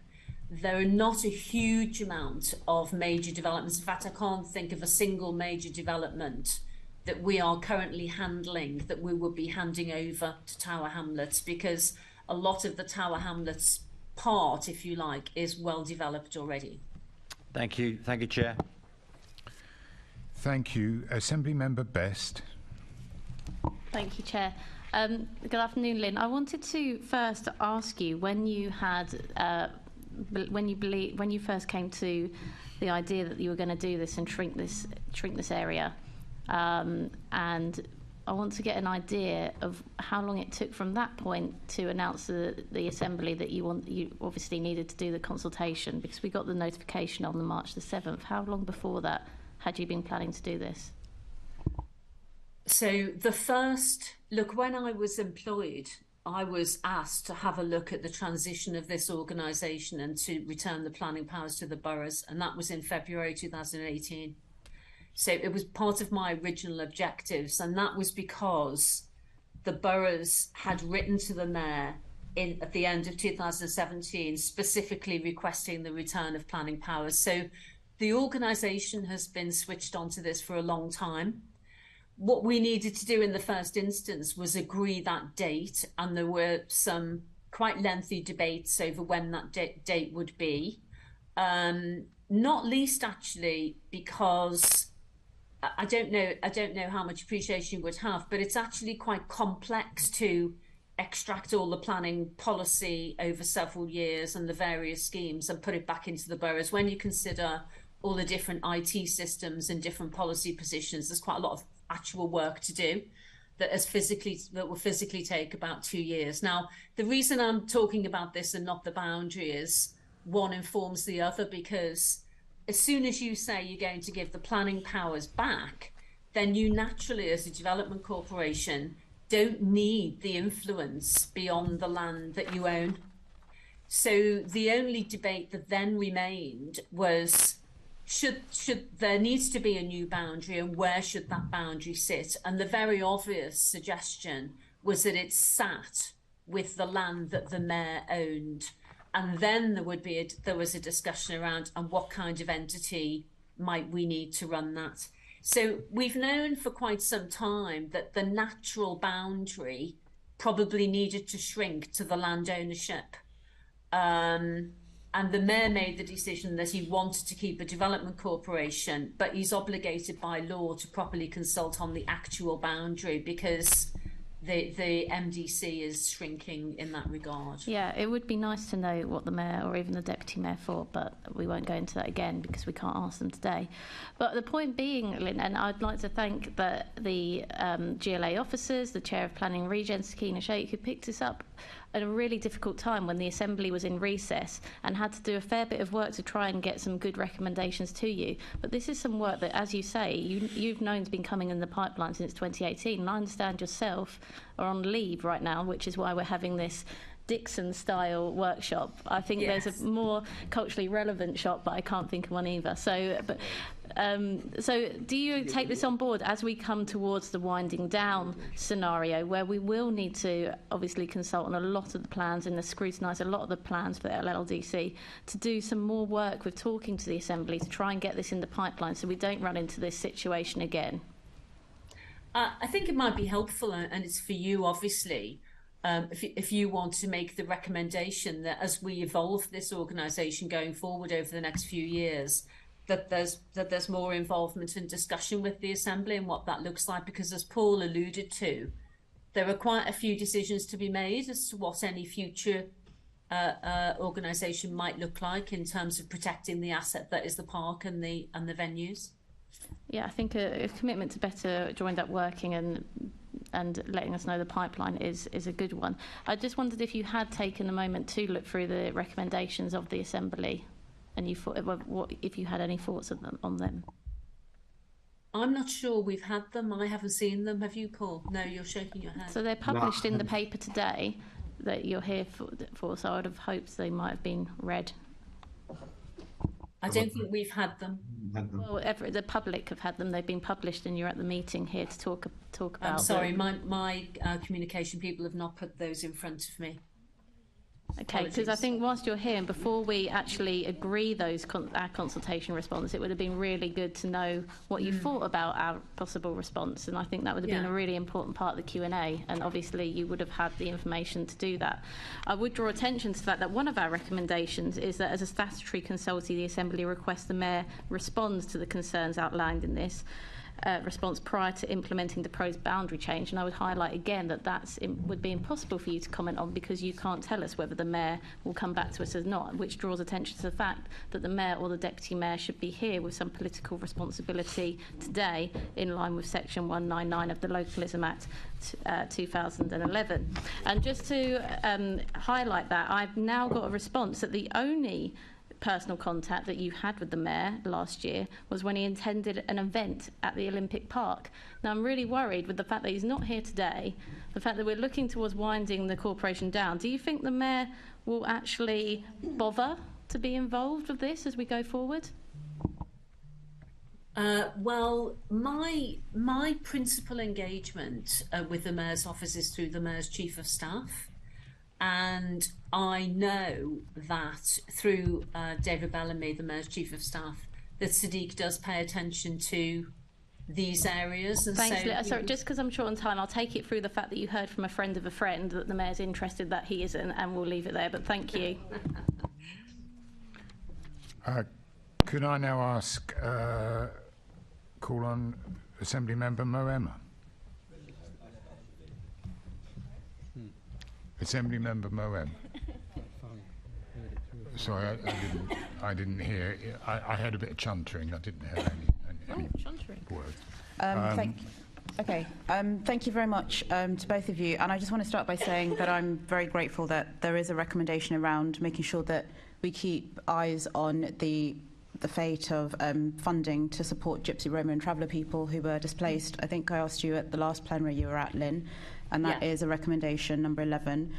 there are not a huge amount of major developments. In fact, I can't think of a single major development that we are currently handling that we would be handing over to Tower Hamlets, because a lot of the Tower Hamlets part, if you like, is well developed already. Thank you. Thank you, Chair. Thank you. Assembly Member Best. Thank you, Chair. Good afternoon, Lynn. I wanted to first ask you, when you had when you first came to the idea that you were going to do this and shrink this area, and I want to get an idea of how long it took from that point to announce the Assembly that you obviously needed to do the consultation, because we got the notification on the March the 7th. How long before that had you been planning to do this? So the first look, when I was employed, I was asked to have a look at the transition of this organisation and to return the planning powers to the boroughs, and that was in February 2018. So it was part of my original objectives, and that was because the boroughs had written to the mayor at the end of 2017 specifically requesting the return of planning powers. So the organisation has been switched onto this for a long time. What we needed to do in the first instance was agree that date, and there were some quite lengthy debates over when that date would be, not least actually because I don't know how much appreciation you would have, but it's actually quite complex to extract all the planning policy over several years and the various schemes and put it back into the boroughs. When you consider all the different IT systems and different policy positions, there's quite a lot of actual work to do that will physically take about 2 years. Now, the reason I'm talking about this and not the boundary is one informs the other, because as soon as you say you're going to give the planning powers back, then you naturally, as a development corporation, don't need the influence beyond the land that you own. So the only debate that then remained was, should there needs to be a new boundary, and where should that boundary sit? And the very obvious suggestion was that it sat with the land that the mayor owned. And then there was a discussion around, and what kind of entity might we need to run that? So we've known for quite some time that the natural boundary probably needed to shrink to the land ownership. And the mayor made the decision that he wanted to keep a development corporation, but he's obligated by law to properly consult on the actual boundary, because the MDC is shrinking in that regard. Yeah, it would be nice to know what the mayor or even the deputy mayor thought, but we won't go into that again because we can't ask them today. But the point being, Lynn, and I'd like to thank the GLA officers, the chair of Planning Region, Sakina Sheikh, who picked this up at a really difficult time when the Assembly was in recess and had to do a fair bit of work to try and get some good recommendations to you. But this is some work that, as you say, you've known has been coming in the pipeline since 2018, and I understand yourself are on leave right now, which is why we're having this Dixon-style workshop. I think there's a more culturally relevant shop, but I can't think of one either. So do you take this on board as we come towards the winding down scenario, where we will need to obviously consult on a lot of the plans and scrutinise a lot of the plans for the LLDC, to do some more work with talking to the Assembly to try and get this in the pipeline so we don't run into this situation again? I think it might be helpful, and it's for you, obviously, if you want to make the recommendation that as we evolve this organisation going forward over the next few years, that there's more involvement and discussion with the Assembly and what that looks like, because as Paul alluded to, there are quite a few decisions to be made as to what any future organisation might look like in terms of protecting the asset that is the park and the venues. Yeah, I think a commitment to better joined up working and letting us know the pipeline is a good one. I just wondered if you had taken a moment to look through the recommendations of the Assembly, and you thought, if you had any thoughts on them. I'm not sure we've had them. I haven't seen them. Have you, Paul? No, you're shaking your head. So they're published in the paper today that you're here for, so I would have hoped they might have been read. I don't think we've had them. Well, the public have had them. They've been published, and you're at the meeting here to talk about. I'm sorry, my communication people have not put those in front of me. Okay, because I think whilst you're here, and before we actually agree our consultation response, it would have been really good to know what you thought about our possible response, and I think that would have been a really important part of the Q&A, and obviously you would have had the information to do that. I would draw attention to the fact that one of our recommendations is that as a statutory consultee, the Assembly requests the Mayor responds to the concerns outlined in this response prior to implementing the proposed boundary change, and I would highlight again that would be impossible for you to comment on, because you can't tell us whether the Mayor will come back to us or not, which draws attention to the fact that the Mayor or the Deputy Mayor should be here with some political responsibility today, in line with Section 199 of the Localism Act 2011. And just to highlight that, I've now got a response that the only personal contact that you had with the Mayor last year was when he attended an event at the Olympic Park. Now, I'm really worried with the fact that he's not here today, the fact that we're looking towards winding the corporation down. Do you think the Mayor will actually bother to be involved with this as we go forward? Well, my principal engagement with the Mayor's office is through the Mayor's Chief of Staff. And I know that through David Bellamy, the Mayor's Chief of Staff, that Sadiq does pay attention to these areas. And thanks, so, sorry, just because I'm short on time, I'll take it through the fact that you heard from a friend of a friend that the Mayor's interested, that he isn't, and we'll leave it there, but thank you. Could I now ask, call on Assembly Member Moema? Assembly Member Moem. Sorry, I didn't hear. I heard a bit of chuntering. I didn't hear any words. Thank you very much to both of you. And I just want to start by saying that I'm very grateful that there is a recommendation around making sure that we keep eyes on the fate of funding to support Gypsy, Roma and Traveller people who were displaced. I think I asked you at the last plenary you were at, Lynn, and that is a recommendation number 11.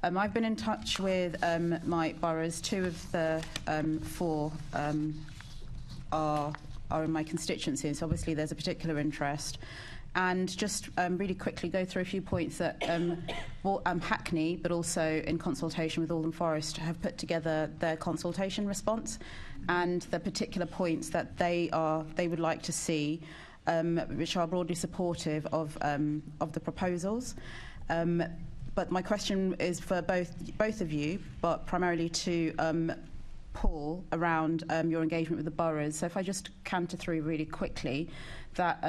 I've been in touch with my boroughs. 2 of the 4 are in my constituency, so obviously there's a particular interest. And just really quickly go through a few points that Hackney, but also in consultation with Waltham Forest, have put together their consultation response, and the particular points that they would like to see, which are broadly supportive of the proposals. But my question is for both of you, but primarily to Paul, around your engagement with the boroughs. So if I just canter through really quickly that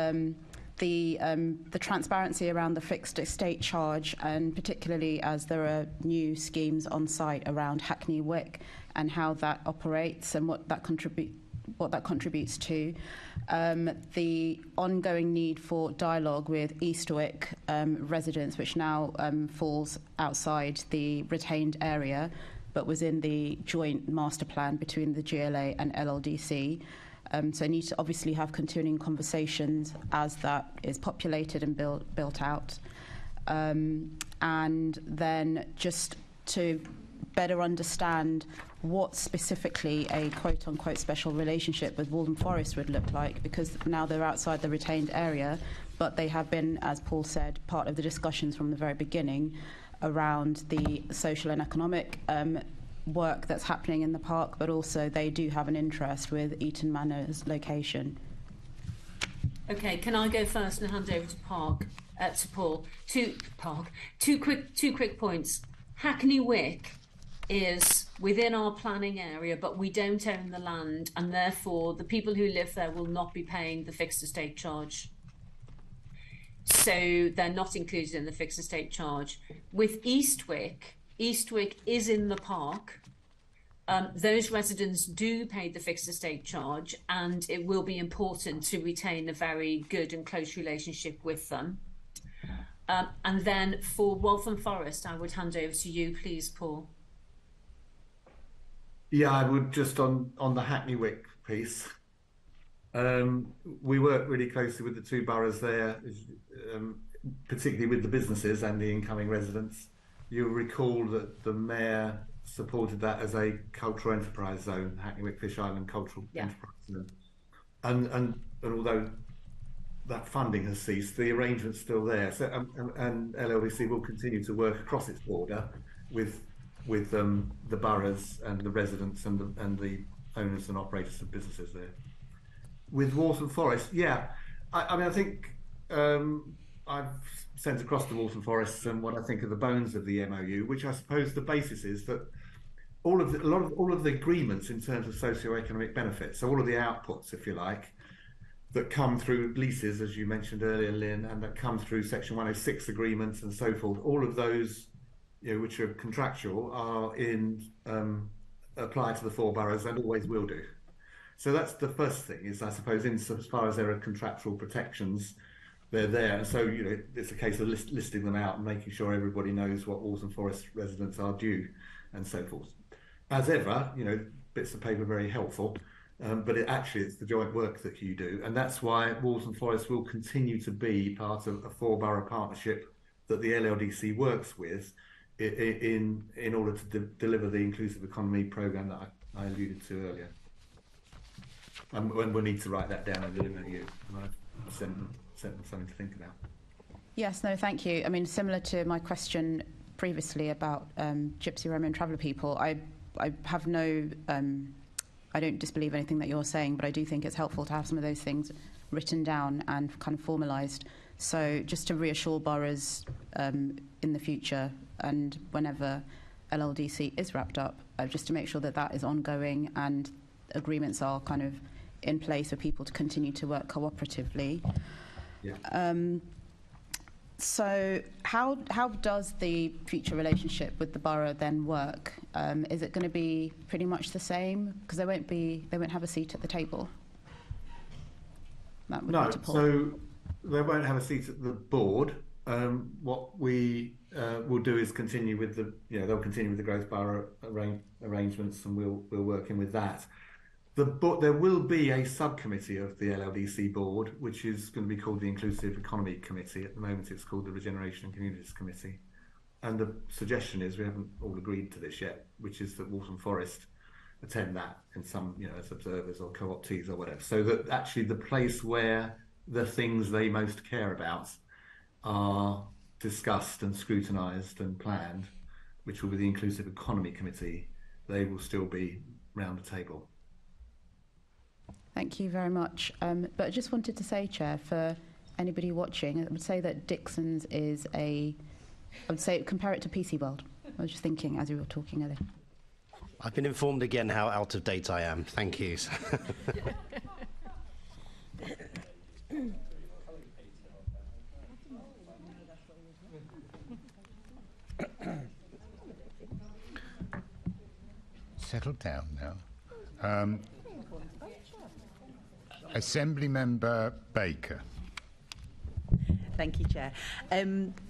the transparency around the fixed estate charge, and particularly as there are new schemes on site around Hackney Wick and how that operates and what that contributes to, the ongoing need for dialogue with Eastwick residents, which now falls outside the retained area, but was in the joint master plan between the GLA and LLDC. So I need to obviously have continuing conversations as that is populated and built out. And then just to better understand what specifically a quote-unquote special relationship with Waltham Forest would look like, because now they're outside the retained area, but they have been, as Paul said, part of the discussions from the very beginning around the social and economic work that's happening in the park, but also they do have an interest with Eaton Manor's location. Okay, can I go first and hand over to Paul? Two quick points. Hackney Wick is within our planning area, but we don't own the land, and therefore the people who live there will not be paying the fixed estate charge. So they're not included in the fixed estate charge. With Eastwick is in the park. Those residents do pay the fixed estate charge, and it will be important to retain a very good and close relationship with them. And then for Waltham Forest, I would hand over to you, please, Paul. Yeah, I would just on the Hackney Wick piece. We work really closely with the 2 boroughs there, particularly with the businesses and the incoming residents. You'll recall that the mayor supported that as a cultural enterprise zone, Hackney Wick Fish Island Cultural Enterprise Zone. And although that funding has ceased, the arrangement's still there. So and LLDC will continue to work across its border with the boroughs and the residents and the owners and operators of businesses there. With Waltham Forest, I mean, I think I've sent across to Waltham Forest and what I think are the bones of the MOU, which I suppose the basis is that all of the agreements in terms of socio-economic benefits, so all of the outputs, if you like, that come through leases, as you mentioned earlier, Lynn, and that come through Section 106 agreements and so forth, all of those, which are contractual, are applied to the 4 boroughs and always will do. So that's the first thing, is I suppose as far as there are contractual protections, they're there. And so, it's a case of listing them out and making sure everybody knows what Waltham Forest residents are due and so forth. As ever, bits of paper are very helpful, but it's the joint work that you do. And that's why Waltham Forest will continue to be part of a 4-borough partnership that the LLDC works with in order to deliver the inclusive economy programme that I alluded to earlier. And we'll need to write that down and deliver you. And I've sent them something to think about. Yes, no, thank you. I mean, similar to my question previously about Gypsy, Roma and Traveller people, I have no, I don't disbelieve anything that you're saying, but I do think it's helpful to have some of those things written down and kind of formalised. So just to reassure boroughs in the future and whenever LLDC is wrapped up, just to make sure that that is ongoing and agreements are kind of in place for people to continue to work cooperatively. Yeah. So how does the future relationship with the borough then work? Is it going to be pretty much the same? Because they won't have a seat at the table. That would no, be to Paul. So they won't have a seat at the board. What we will do is continue with they'll continue with the growth borough arrangements, and we'll work in with that. There will be a subcommittee of the LLDC board, which is going to be called the Inclusive Economy Committee. At the moment, it's called the Regeneration and Communities Committee. And the suggestion is, we haven't all agreed to this yet, which is that Waltham Forest attend that in some, as observers or co-optees or whatever. So that actually the place where the things they most care about are discussed and scrutinised and planned, which will be the Inclusive Economy Committee, they will still be round the table. Thank you very much. But I just wanted to say, Chair, for anybody watching, I would say that Dixon's is I would say compare it to PC World. I was just thinking as we were talking earlier. I've been informed again how out of date I am. Thank you. Settle down now. Assembly Member Baker. Thank you, Chair.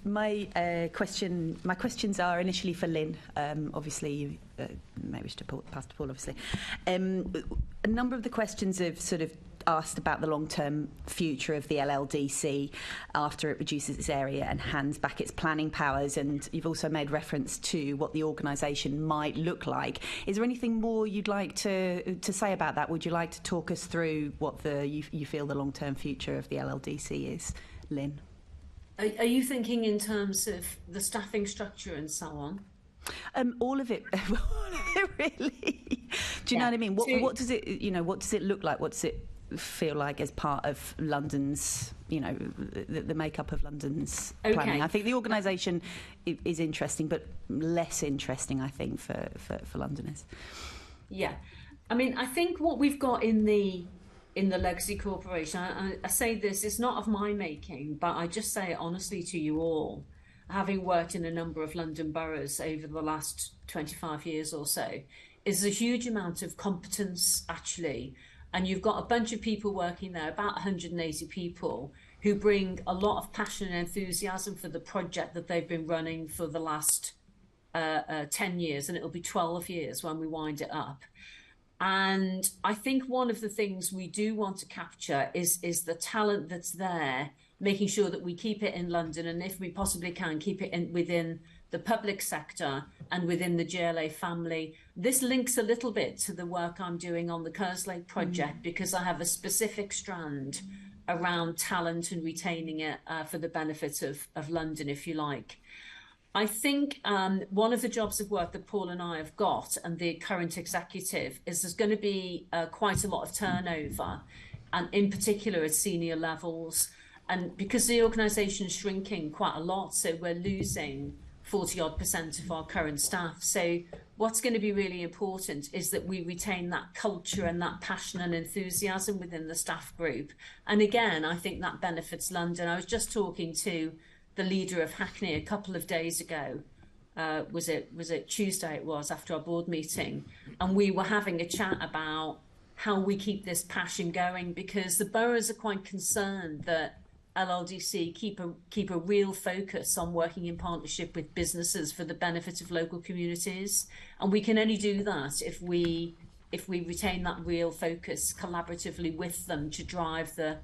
My questions are initially for Lynn. Obviously, you may wish to pass to Paul, obviously. A number of the questions have sort of asked about the long-term future of the LLDC after it reduces its area and hands back its planning powers, and you've also made reference to what the organisation might look like. Is there anything more you'd like to say about that? Would you like to talk us through what you feel the long-term future of the LLDC is, Lynn? Are you thinking in terms of the staffing structure and so on? All of it, really. Do you know what I mean? What does it, what does it look like? What does it feel like as part of London's, the makeup of London's planning? I think the organisation is interesting, but less interesting, I think, for Londoners. Yeah, I mean, I think what we've got in the Legacy Corporation, I say this, it's not of my making, but I just say it honestly to you all, having worked in a number of London boroughs over the last 25 years or so, is a huge amount of competence, actually. And you've got a bunch of people working there, about 180 people, who bring a lot of passion and enthusiasm for the project that they've been running for the last 10 years, and it'll be 12 years when we wind it up. And I think one of the things we do want to capture is the talent that's there, making sure that we keep it in London, and if we possibly can, keep it within the public sector and within the GLA family. This links a little bit to the work I'm doing on the Kerslake project, because I have a specific strand around talent and retaining it for the benefit of London, if you like. I think one of the jobs of work that Paul and I have got, and the current executive, is there's going to be quite a lot of turnover, and in particular at senior levels. And because the organisation is shrinking quite a lot, so we're losing 40-odd% of our current staff. So what's going to be really important is that we retain that culture and that passion and enthusiasm within the staff group. And again, I think that benefits London. I was just talking to the leader of Hackney a couple of days ago. Was it Tuesday? It was, after our board meeting, and we were having a chat about how we keep this passion going, because the boroughs are quite concerned that LLDC keep a real focus on working in partnership with businesses for the benefit of local communities, and we can only do that if we retain that real focus collaboratively with them to drive the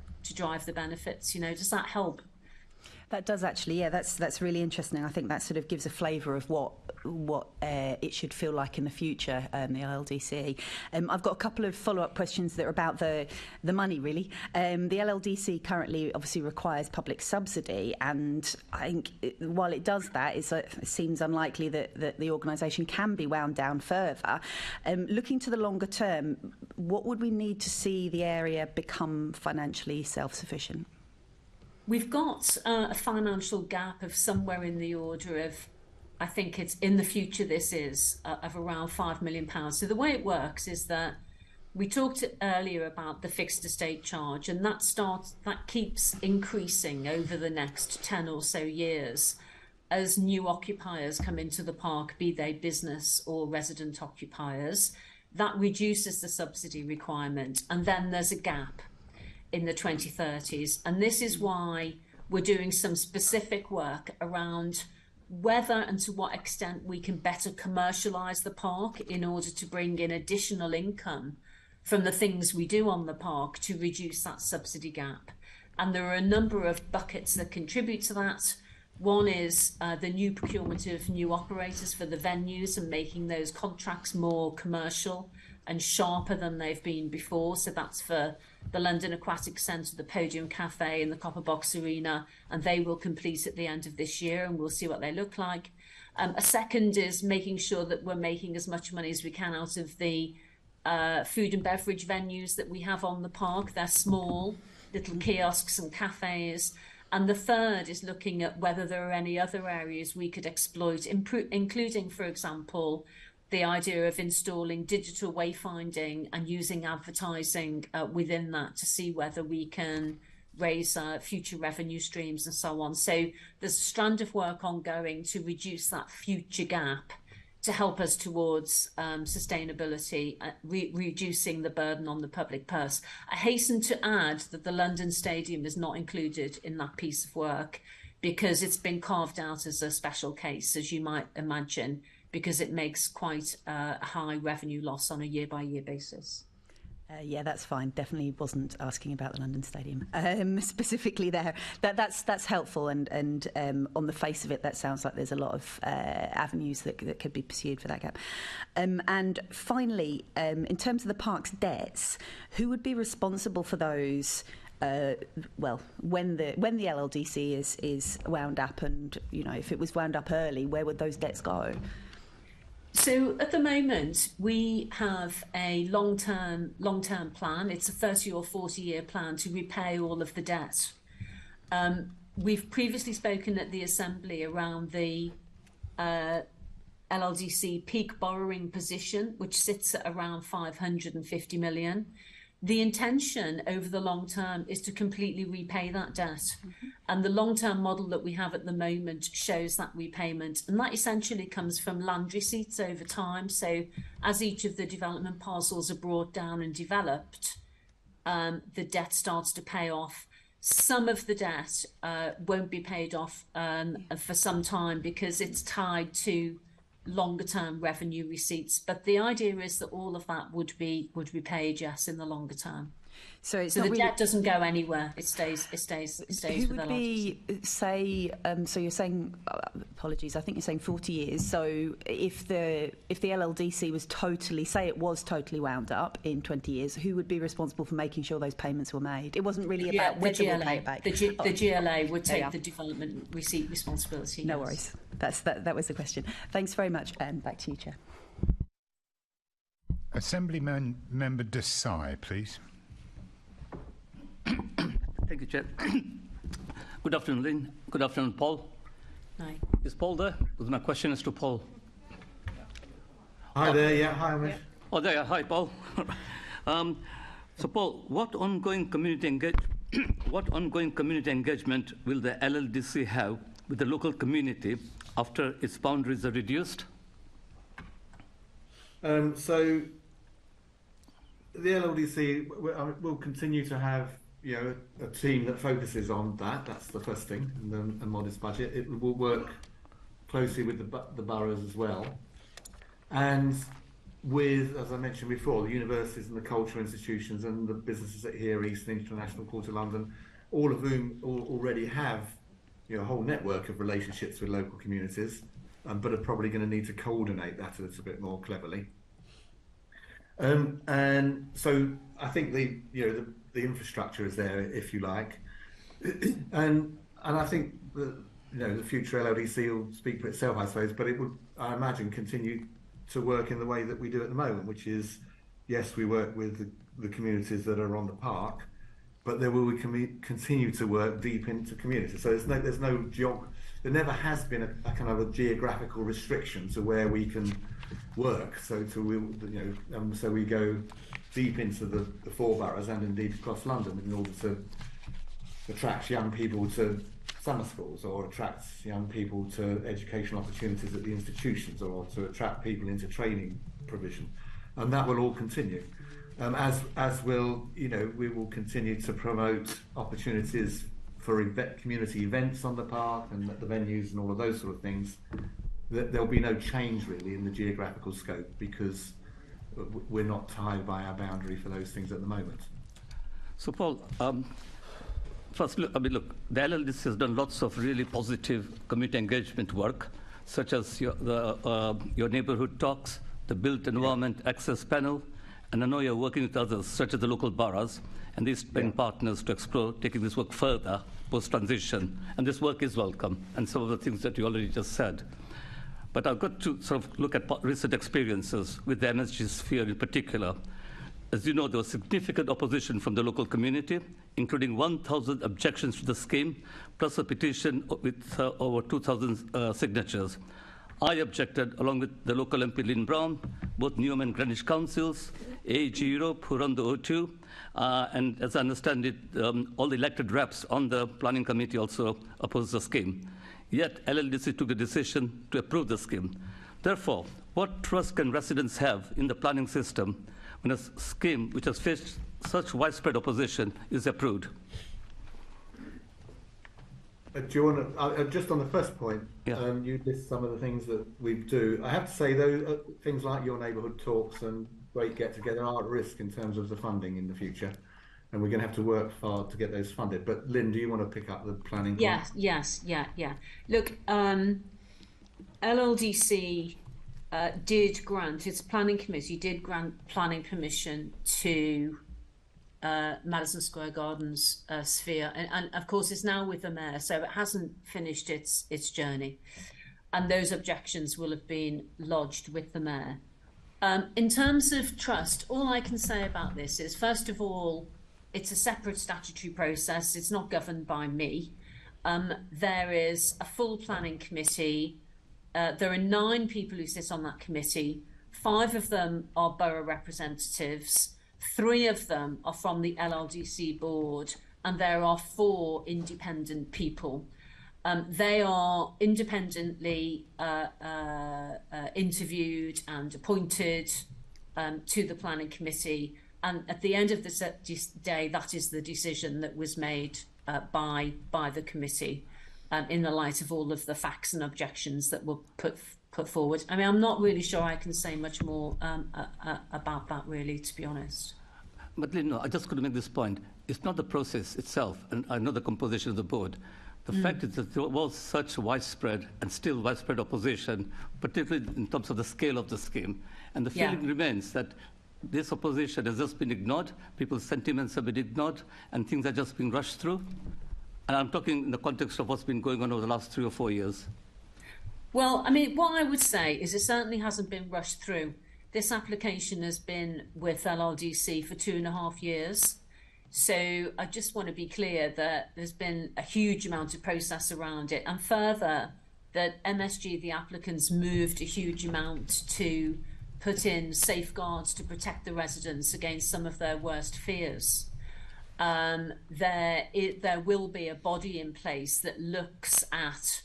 benefits. Does that help? That does, actually, yeah. That's really interesting. I think that sort of gives a flavour of what it should feel like in the future, the LLDC. I've got a couple of follow-up questions that are about the money, really. The LLDC currently obviously requires public subsidy, and I think while it does that, it seems unlikely that the organisation can be wound down further. Looking to the longer term, what would we need to see the area become financially self-sufficient? We've got a financial gap of somewhere in the order of, I think it's in the future, this is of around £5 million. So the way it works is that we talked earlier about the fixed estate charge, and that keeps increasing over the next 10 or so years as new occupiers come into the park, be they business or resident occupiers. That reduces the subsidy requirement, and then there's a gap in the 2030s, and this is why we're doing some specific work around whether and to what extent we can better commercialise the park in order to bring in additional income from the things we do on the park to reduce that subsidy gap. And there are a number of buckets that contribute to that. One is the new procurement of new operators for the venues and making those contracts more commercial and sharper than they've been before. So that's for the London Aquatic Centre, the Podium Cafe and the Copper Box Arena, and they will complete at the end of this year, and we'll see what they look like. A second is making sure that we're making as much money as we can out of the food and beverage venues that we have on the park. They're small, little kiosks and cafes. And the third is looking at whether there are any other areas we could exploit, including, for example, the idea of installing digital wayfinding and using advertising within that to see whether we can raise future revenue streams and so on. So there's a strand of work ongoing to reduce that future gap to help us towards sustainability, reducing the burden on the public purse. I hasten to add that the London Stadium is not included in that piece of work because it's been carved out as a special case, as you might imagine, because it makes quite a high revenue loss on a year-by-year basis. Yeah, that's fine. Definitely wasn't asking about the London Stadium specifically there. That's helpful, and on the face of it, that sounds like there's a lot of avenues that could be pursued for that gap. And finally, in terms of the park's debts, who would be responsible for those? Well, when the LLDC is wound up, and if it was wound up early, where would those debts go? So at the moment, we have a long-term plan. It's a 30 or 40-year plan to repay all of the debt. We've previously spoken at the Assembly around the LLDC peak borrowing position, which sits at around 550 million. The intention over the long term is to completely repay that debt. Mm-hmm. And the long-term model that we have at the moment shows that repayment. And that essentially comes from land receipts over time. So as each of the development parcels are brought down and developed, the debt starts to pay off. Some of the debt won't be paid off for some time because it's tied to longer term revenue receipts, but the idea is that all of that would be paid, yes, in the longer term. So the debt doesn't go anywhere. It stays. Who would be, say, so you're saying, apologies, I think you're saying 40 years. So if the LLDC was totally wound up in 20 years, who would be responsible for making sure those payments were made? It wasn't really about whether we'll pay it back. The GLA would take the development receipt responsibility. No worries. That was the question. Thanks very much. And back to you, Chair. Assemblyman Member Desai, please. Thank you, Chair. Good afternoon, Lynn. Good afternoon, Paul. Hi. Is Paul there? Because my question is to Paul. Hi there, yeah, hi, Amish. Oh, there, hi, Paul. So, Paul, what ongoing community engagement will the LLDC have with the local community after its boundaries are reduced? So, the LLDC will continue to have a team that focuses on that. That's the first thing, and a modest budget. It will work closely with the boroughs as well, and with, as I mentioned before, the universities and the cultural institutions and the businesses at Here East and International Quarter London, all of whom already have a whole network of relationships with local communities, but are probably going to need to coordinate that a little bit more cleverly. And so I think the infrastructure is there, if you like, and I think the future LLDC will speak for itself, I suppose. But it would, I imagine, continue to work in the way that we do at the moment, which is, yes, we work with the communities that are on the park, but there will continue to work deep into communities. So there never has been a kind of a geographical restriction to where we can work. So so we go deep into the four boroughs and indeed across London in order to attract young people to summer schools, or attract young people to educational opportunities at the institutions, or to attract people into training provision, and that will all continue. As will, we will continue to promote opportunities for community events on the park and at the venues and all of those sort of things. There'll be no change really in the geographical scope, because we're not tied by our boundary for those things at the moment. So, Paul, first, look, the LLDC has done lots of really positive community engagement work, such as your neighbourhood talks, the Built Environment Access Panel, and I know you're working with others, such as the local boroughs, and these been partners to explore taking this work further post-transition. And this work is welcome, and some of the things that you already just said. But I've got to sort of look at recent experiences with the MSG sphere in particular. As you know, there was significant opposition from the local community, including 1,000 objections to the scheme, plus a petition with over 2,000 signatures. I objected, along with the local MP Lynn Brown, both Newham and Greenwich councils, AEG Europe, who run the O2, and as I understand it, all the elected reps on the planning committee also opposed the scheme. Yet LLDC took the decision to approve the scheme. Therefore, what trust can residents have in the planning system when a scheme which has faced such widespread opposition is approved? Do you want to, just on the first point, you list some of the things that we do. I have to say, though, things like your neighbourhood talks and great get-together are at risk in terms of the funding in the future. And we're going to have to work hard to get those funded. But Lynn, do you want to pick up the planning? Yes. Look, LLDC did grant, its planning committee did grant planning permission to Madison Square Gardens sphere, and of course it's now with the mayor, so it hasn't finished its journey, and those objections will have been lodged with the mayor. In terms of trust, all I can say about this is, first of all, it's a separate statutory process. It's not governed by me. There is a full planning committee. There are 9 people who sit on that committee. 5 of them are borough representatives. 3 of them are from the LLDC board, and there are 4 independent people. They are independently interviewed and appointed to the planning committee. And at the end of the day, that is the decision that was made by the committee in the light of all of the facts and objections that were put forward. I mean, I'm not really sure I can say much more about that, really, to be honest. But Lynn, no, I just could make this point. It's not the process itself, and I know the composition of the board. The fact is that there was such widespread and still widespread opposition, particularly in terms of the scale of the scheme. And the feeling remains that this opposition has just been ignored, people's sentiments have been ignored, and things are just being rushed through. And I'm talking in the context of what's been going on over the last 3 or 4 years. Well, I mean, what I would say is it certainly hasn't been rushed through. This application has been with LLDC for 2.5 years. So I just want to be clear that there's been a huge amount of process around it. And further, that MSG, the applicants, moved a huge amount to put in safeguards to protect the residents against some of their worst fears. There will be a body in place that looks at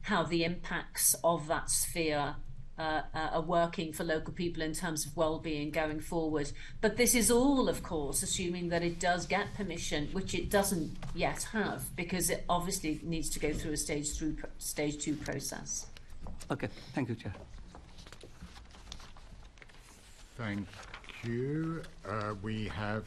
how the impacts of that sphere are working for local people in terms of well-being going forward. But this is all, of course, assuming that it does get permission, which it doesn't yet have, because it obviously needs to go through a stage 2 process. Okay, thank you, Chair. Thank you. We have,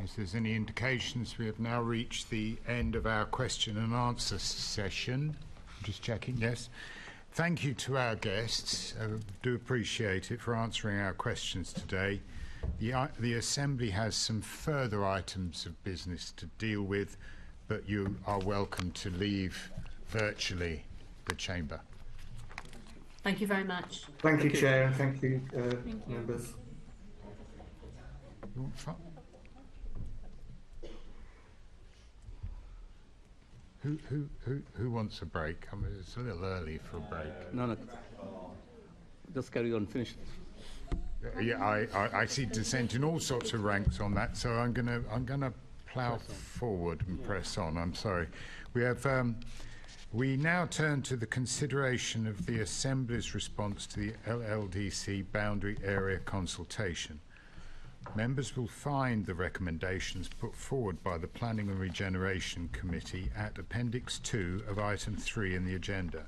if there's any indications, we have now reached the end of our question and answer session. Just checking, yes. Thank you to our guests. Do appreciate it for answering our questions today. The Assembly has some further items of business to deal with, but you are welcome to leave virtually the chamber. Thank you very much. Thank you, Chair, and thank you, members. Who wants a break? I mean, it's a little early for a break. No. Just carry on. Finish. Yeah, I see dissent in all sorts of ranks on that, so I'm gonna plough forward and press on. I'm sorry. We now turn to the consideration of the Assembly's response to the LLDC boundary area consultation. Members will find the recommendations put forward by the Planning and Regeneration Committee at Appendix 2 of Item 3 in the agenda.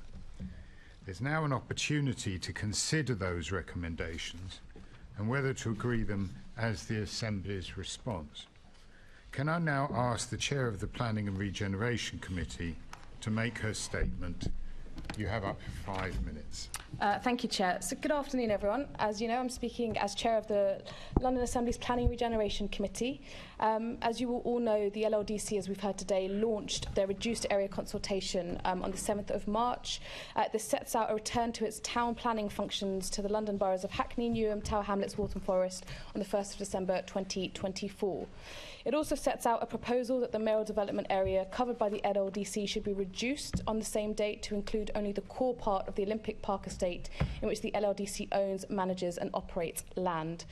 There's now an opportunity to consider those recommendations, and whether to agree them as the Assembly's response. Can I now ask the Chair of the Planning and Regeneration Committee to make her statement? You have up to 5 minutes. Thank you, Chair. So good afternoon, everyone. As you know, I'm speaking as Chair of the London Assembly's Planning and Regeneration Committee. As you will all know, the LLDC, as we've heard today, launched their reduced area consultation on the 7th of March. This sets out a return to its town planning functions to the London Boroughs of Hackney, Newham, Tower Hamlets, Waltham Forest on the 1st of December 2024. It also sets out a proposal that the mayoral development area covered by the LLDC should be reduced on the same date to include only the core part of the Olympic Park estate in which the LLDC owns, manages and operates land.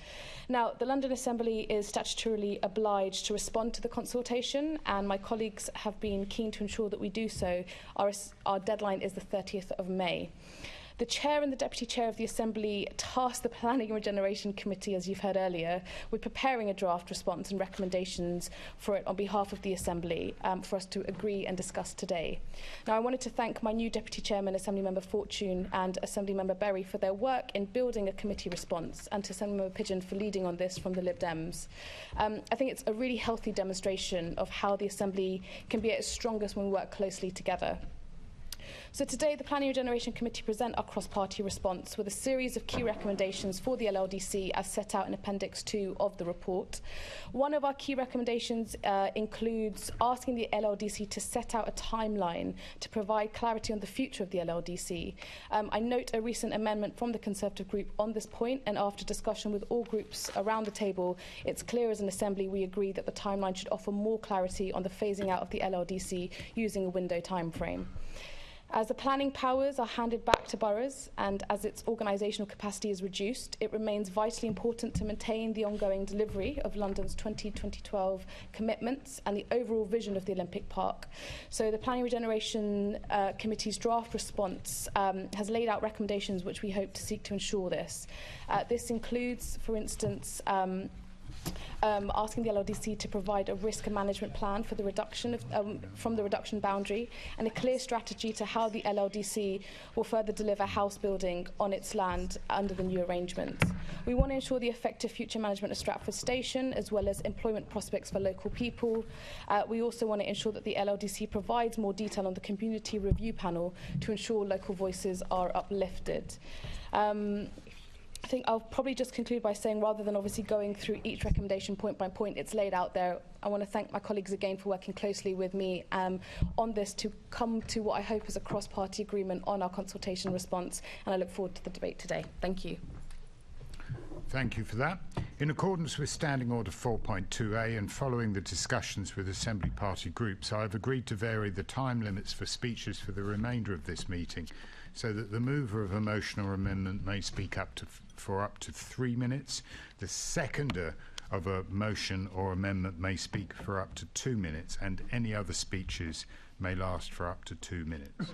Now, the London Assembly is statutorily obliged to respond to the consultation, and my colleagues have been keen to ensure that we do so. Our deadline is the 30th of May. The Chair and the Deputy Chair of the Assembly tasked the Planning and Regeneration Committee, as you've heard earlier, with preparing a draft response and recommendations for it on behalf of the Assembly for us to agree and discuss today. Now, I wanted to thank my new Deputy Chairman, Assemblymember Fortune, and Assemblymember Berry for their work in building a committee response, and to Assemblymember Pigeon for leading on this from the Lib Dems. I think it's a really healthy demonstration of how the Assembly can be at its strongest when we work closely together. So today, the Planning and Regeneration Committee present our cross-party response with a series of key recommendations for the LLDC as set out in Appendix 2 of the report. One of our key recommendations includes asking the LLDC to set out a timeline to provide clarity on the future of the LLDC. I note a recent amendment from the Conservative group on this point, and after discussion with all groups around the table, it's clear as an Assembly we agree that the timeline should offer more clarity on the phasing out of the LLDC using a window timeframe. As the planning powers are handed back to boroughs and as its organisational capacity is reduced, it remains vitally important to maintain the ongoing delivery of London's 2012 commitments and the overall vision of the Olympic Park. So the Planning Regeneration Committee's draft response has laid out recommendations which we hope to seek to ensure this. This includes, for instance, asking the LLDC to provide a risk and management plan for the reduction of, from the reduction boundary, and a clear strategy to how the LLDC will further deliver house building on its land under the new arrangements. We want to ensure the effective future management of Stratford Station, as well as employment prospects for local people. We also want to ensure that the LLDC provides more detail on the community review panel to ensure local voices are uplifted. I think I'll probably just conclude by saying, rather than obviously going through each recommendation point by point, it's laid out there. I want to thank my colleagues again for working closely with me on this to come to what I hope is a cross-party agreement on our consultation response, and I look forward to the debate today. Thank you. Thank you for that. In accordance with Standing Order 4.2a and following the discussions with Assembly Party groups, I have agreed to vary the time limits for speeches for the remainder of this meeting, so that the mover of a motion or amendment may speak for up to 3 minutes. The seconder of a motion or amendment may speak for up to 2 minutes, and any other speeches may last for up to 2 minutes.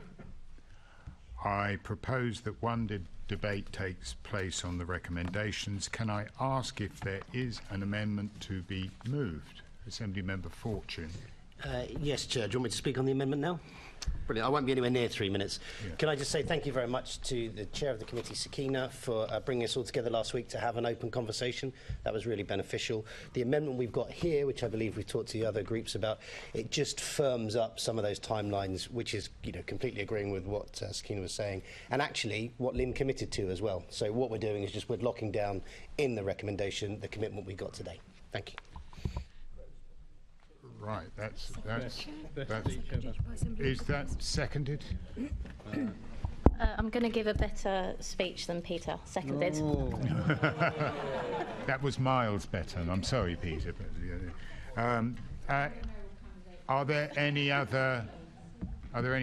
I propose that one debate takes place on the recommendations. Can I ask if there is an amendment to be moved? Assembly Member Fortune. Yes, Chair. Do you want me to speak on the amendment now? Brilliant. I won't be anywhere near 3 minutes. Yeah. Can I just say thank you very much to the Chair of the Committee, Sakina, for bringing us all together last week to have an open conversation. That was really beneficial. The amendment we've got here, which I believe we've talked to the other groups about, it just firms up some of those timelines, which is, completely agreeing with what Sakina was saying, and actually what Lynn committed to as well. So what we're doing is just we're locking down in the recommendation the commitment we got today. Thank you. Right, that's is that seconded? I'm going to give a better speech than Peter. Seconded. Oh. That was miles better. I'm sorry, Peter. But, are there any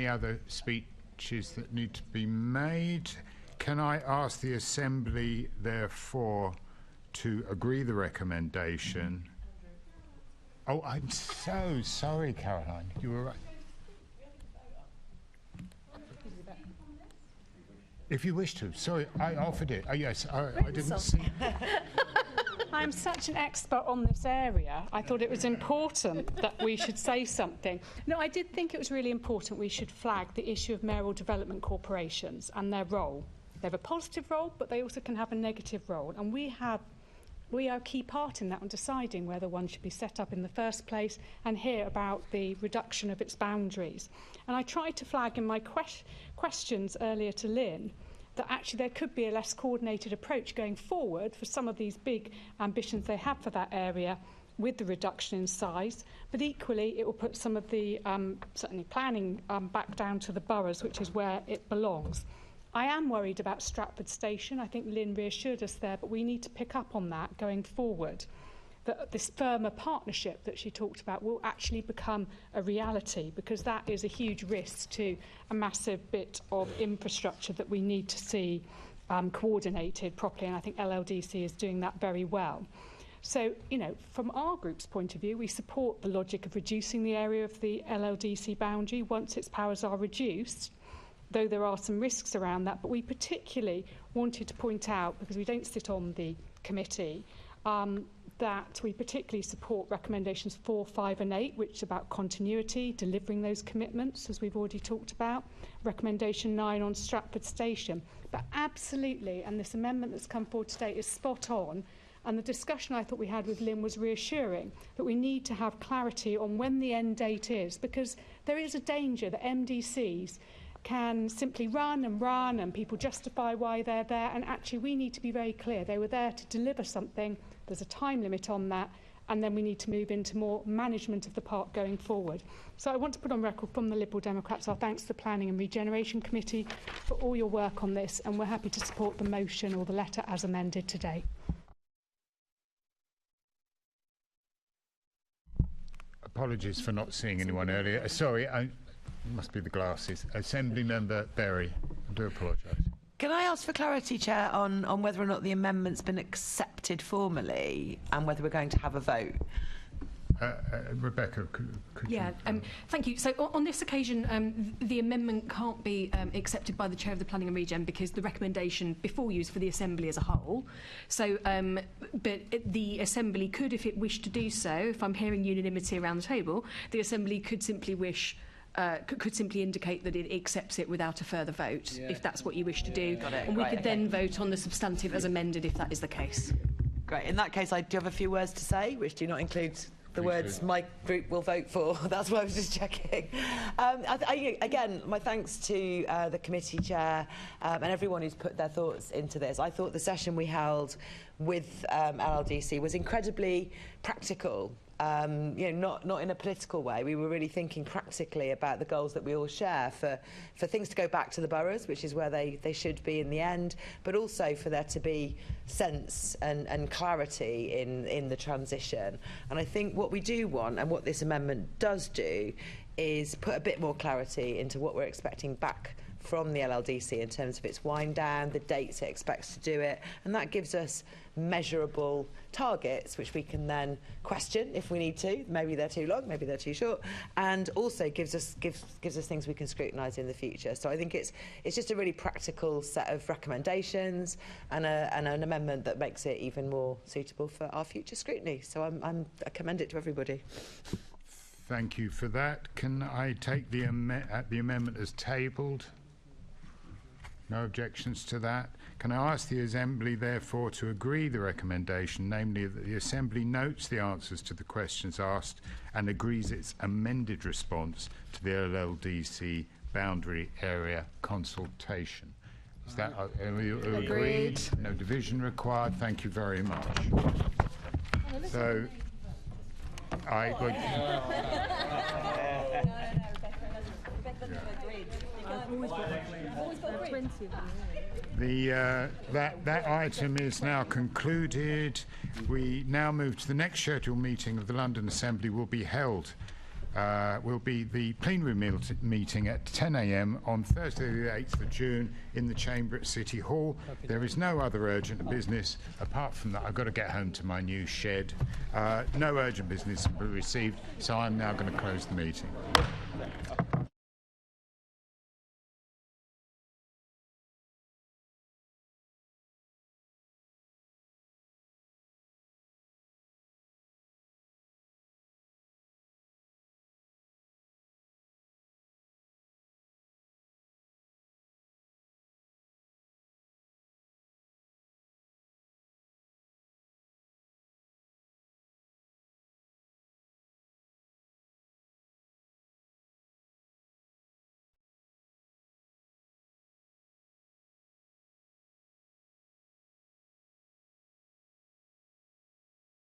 other speeches that need to be made? Can I ask the Assembly, therefore, to agree the recommendation? Oh, I'm so sorry, Caroline. You were right. If you wish to. Sorry, I offered it. Oh, yes, I didn't see. I'm such an expert on this area. I thought it was important that we should say something. No, I did think it was really important we should flag the issue of mayoral development corporations and their role They have a positive role, but they also can have a negative role. And we are a key part in that on deciding whether one should be set up in the first place and hear about the reduction of its boundaries. And I tried to flag in my questions earlier to Lynn that actually there could be a less coordinated approach going forward for some of these big ambitions they have for that area with the reduction in size, but equally it will put some of the certainly planning back down to the boroughs, which is where it belongs. I am worried about Stratford Station. I think Lynn reassured us there, but we need to pick up on that going forward, that this firmer partnership that she talked about will actually become a reality, because that is a huge risk to a massive bit of infrastructure that we need to see coordinated properly, and I think LLDC is doing that very well. So, you know, from our group's point of view, we support the logic of reducing the area of the LLDC boundary once its powers are reduced, though there are some risks around that. But we particularly wanted to point out, because we don't sit on the committee, that we particularly support recommendations 4, 5 and 8, which is about continuity, delivering those commitments, as we've already talked about. Recommendation 9 on Stratford Station. But absolutely, and this amendment that's come forward today is spot on, and the discussion I thought we had with Lynn was reassuring, that we need to have clarity on when the end date is, because there is a danger that MDCs can simply run and people justify why they're there, and actually we need to be very clear. They were there to deliver something, there's a time limit on that, and then we need to move into more management of the park going forward. So I want to put on record from the Liberal Democrats our thanks to the Planning and Regeneration Committee for all your work on this, and we're happy to support the motion or the letter as amended today. Apologies for not seeing anyone earlier. Sorry, it must be the glasses. Assembly Member Berry, I do apologise. Can I ask for clarity, Chair, on whether or not the amendment's been accepted formally and whether we're going to have a vote? Rebecca, could yeah, you... thank you. So on this occasion, the amendment can't be accepted by the Chair of the Planning and Regen because the recommendation before you is for the Assembly as a whole. So, but the Assembly could, if it wished to do so, if I'm hearing unanimity around the table, the Assembly could simply wish could simply indicate that it accepts it without a further vote, if that's what you wish to do. And we could then vote on the substantive as amended if that is the case. Great. In that case, I do have a few words to say, which do not include the words my group will vote for. That's what I was just checking. Again, my thanks to the committee chair and everyone who's put their thoughts into this. I thought the session we held with LLDC was incredibly practical. You know, not in a political way. We were really thinking practically about the goals that we all share for things to go back to the boroughs, which is where they should be in the end, but also for there to be sense and clarity in the transition. And I think what we do want, and what this amendment does do, is put a bit more clarity into what we're expecting back from the LLDC in terms of its wind down, the dates it expects to do it, and that gives us measurable targets which we can then question if we need to. Maybe they're too long, maybe they're too short, and also gives us things we can scrutinise in the future. So I think it's just a really practical set of recommendations and an amendment that makes it even more suitable for our future scrutiny. So I commend it to everybody. Thank you for that. Can I take the amendment as tabled? No objections to that. Can I ask the Assembly, therefore, to agree the recommendation, namely that the Assembly notes the answers to the questions asked and agrees its amended response to the LLDC boundary area consultation? Is that agreed? No division required. Thank you very much. So, I would... That item is now concluded. We now move to the next scheduled meeting of the London Assembly. Will be the plenary meeting at 10 a.m. on Thursday the 8th of June in the chamber at City Hall. There is no other urgent business apart from that. I've got to get home to my new shed. No urgent business will be received, so I'm now going to close the meeting.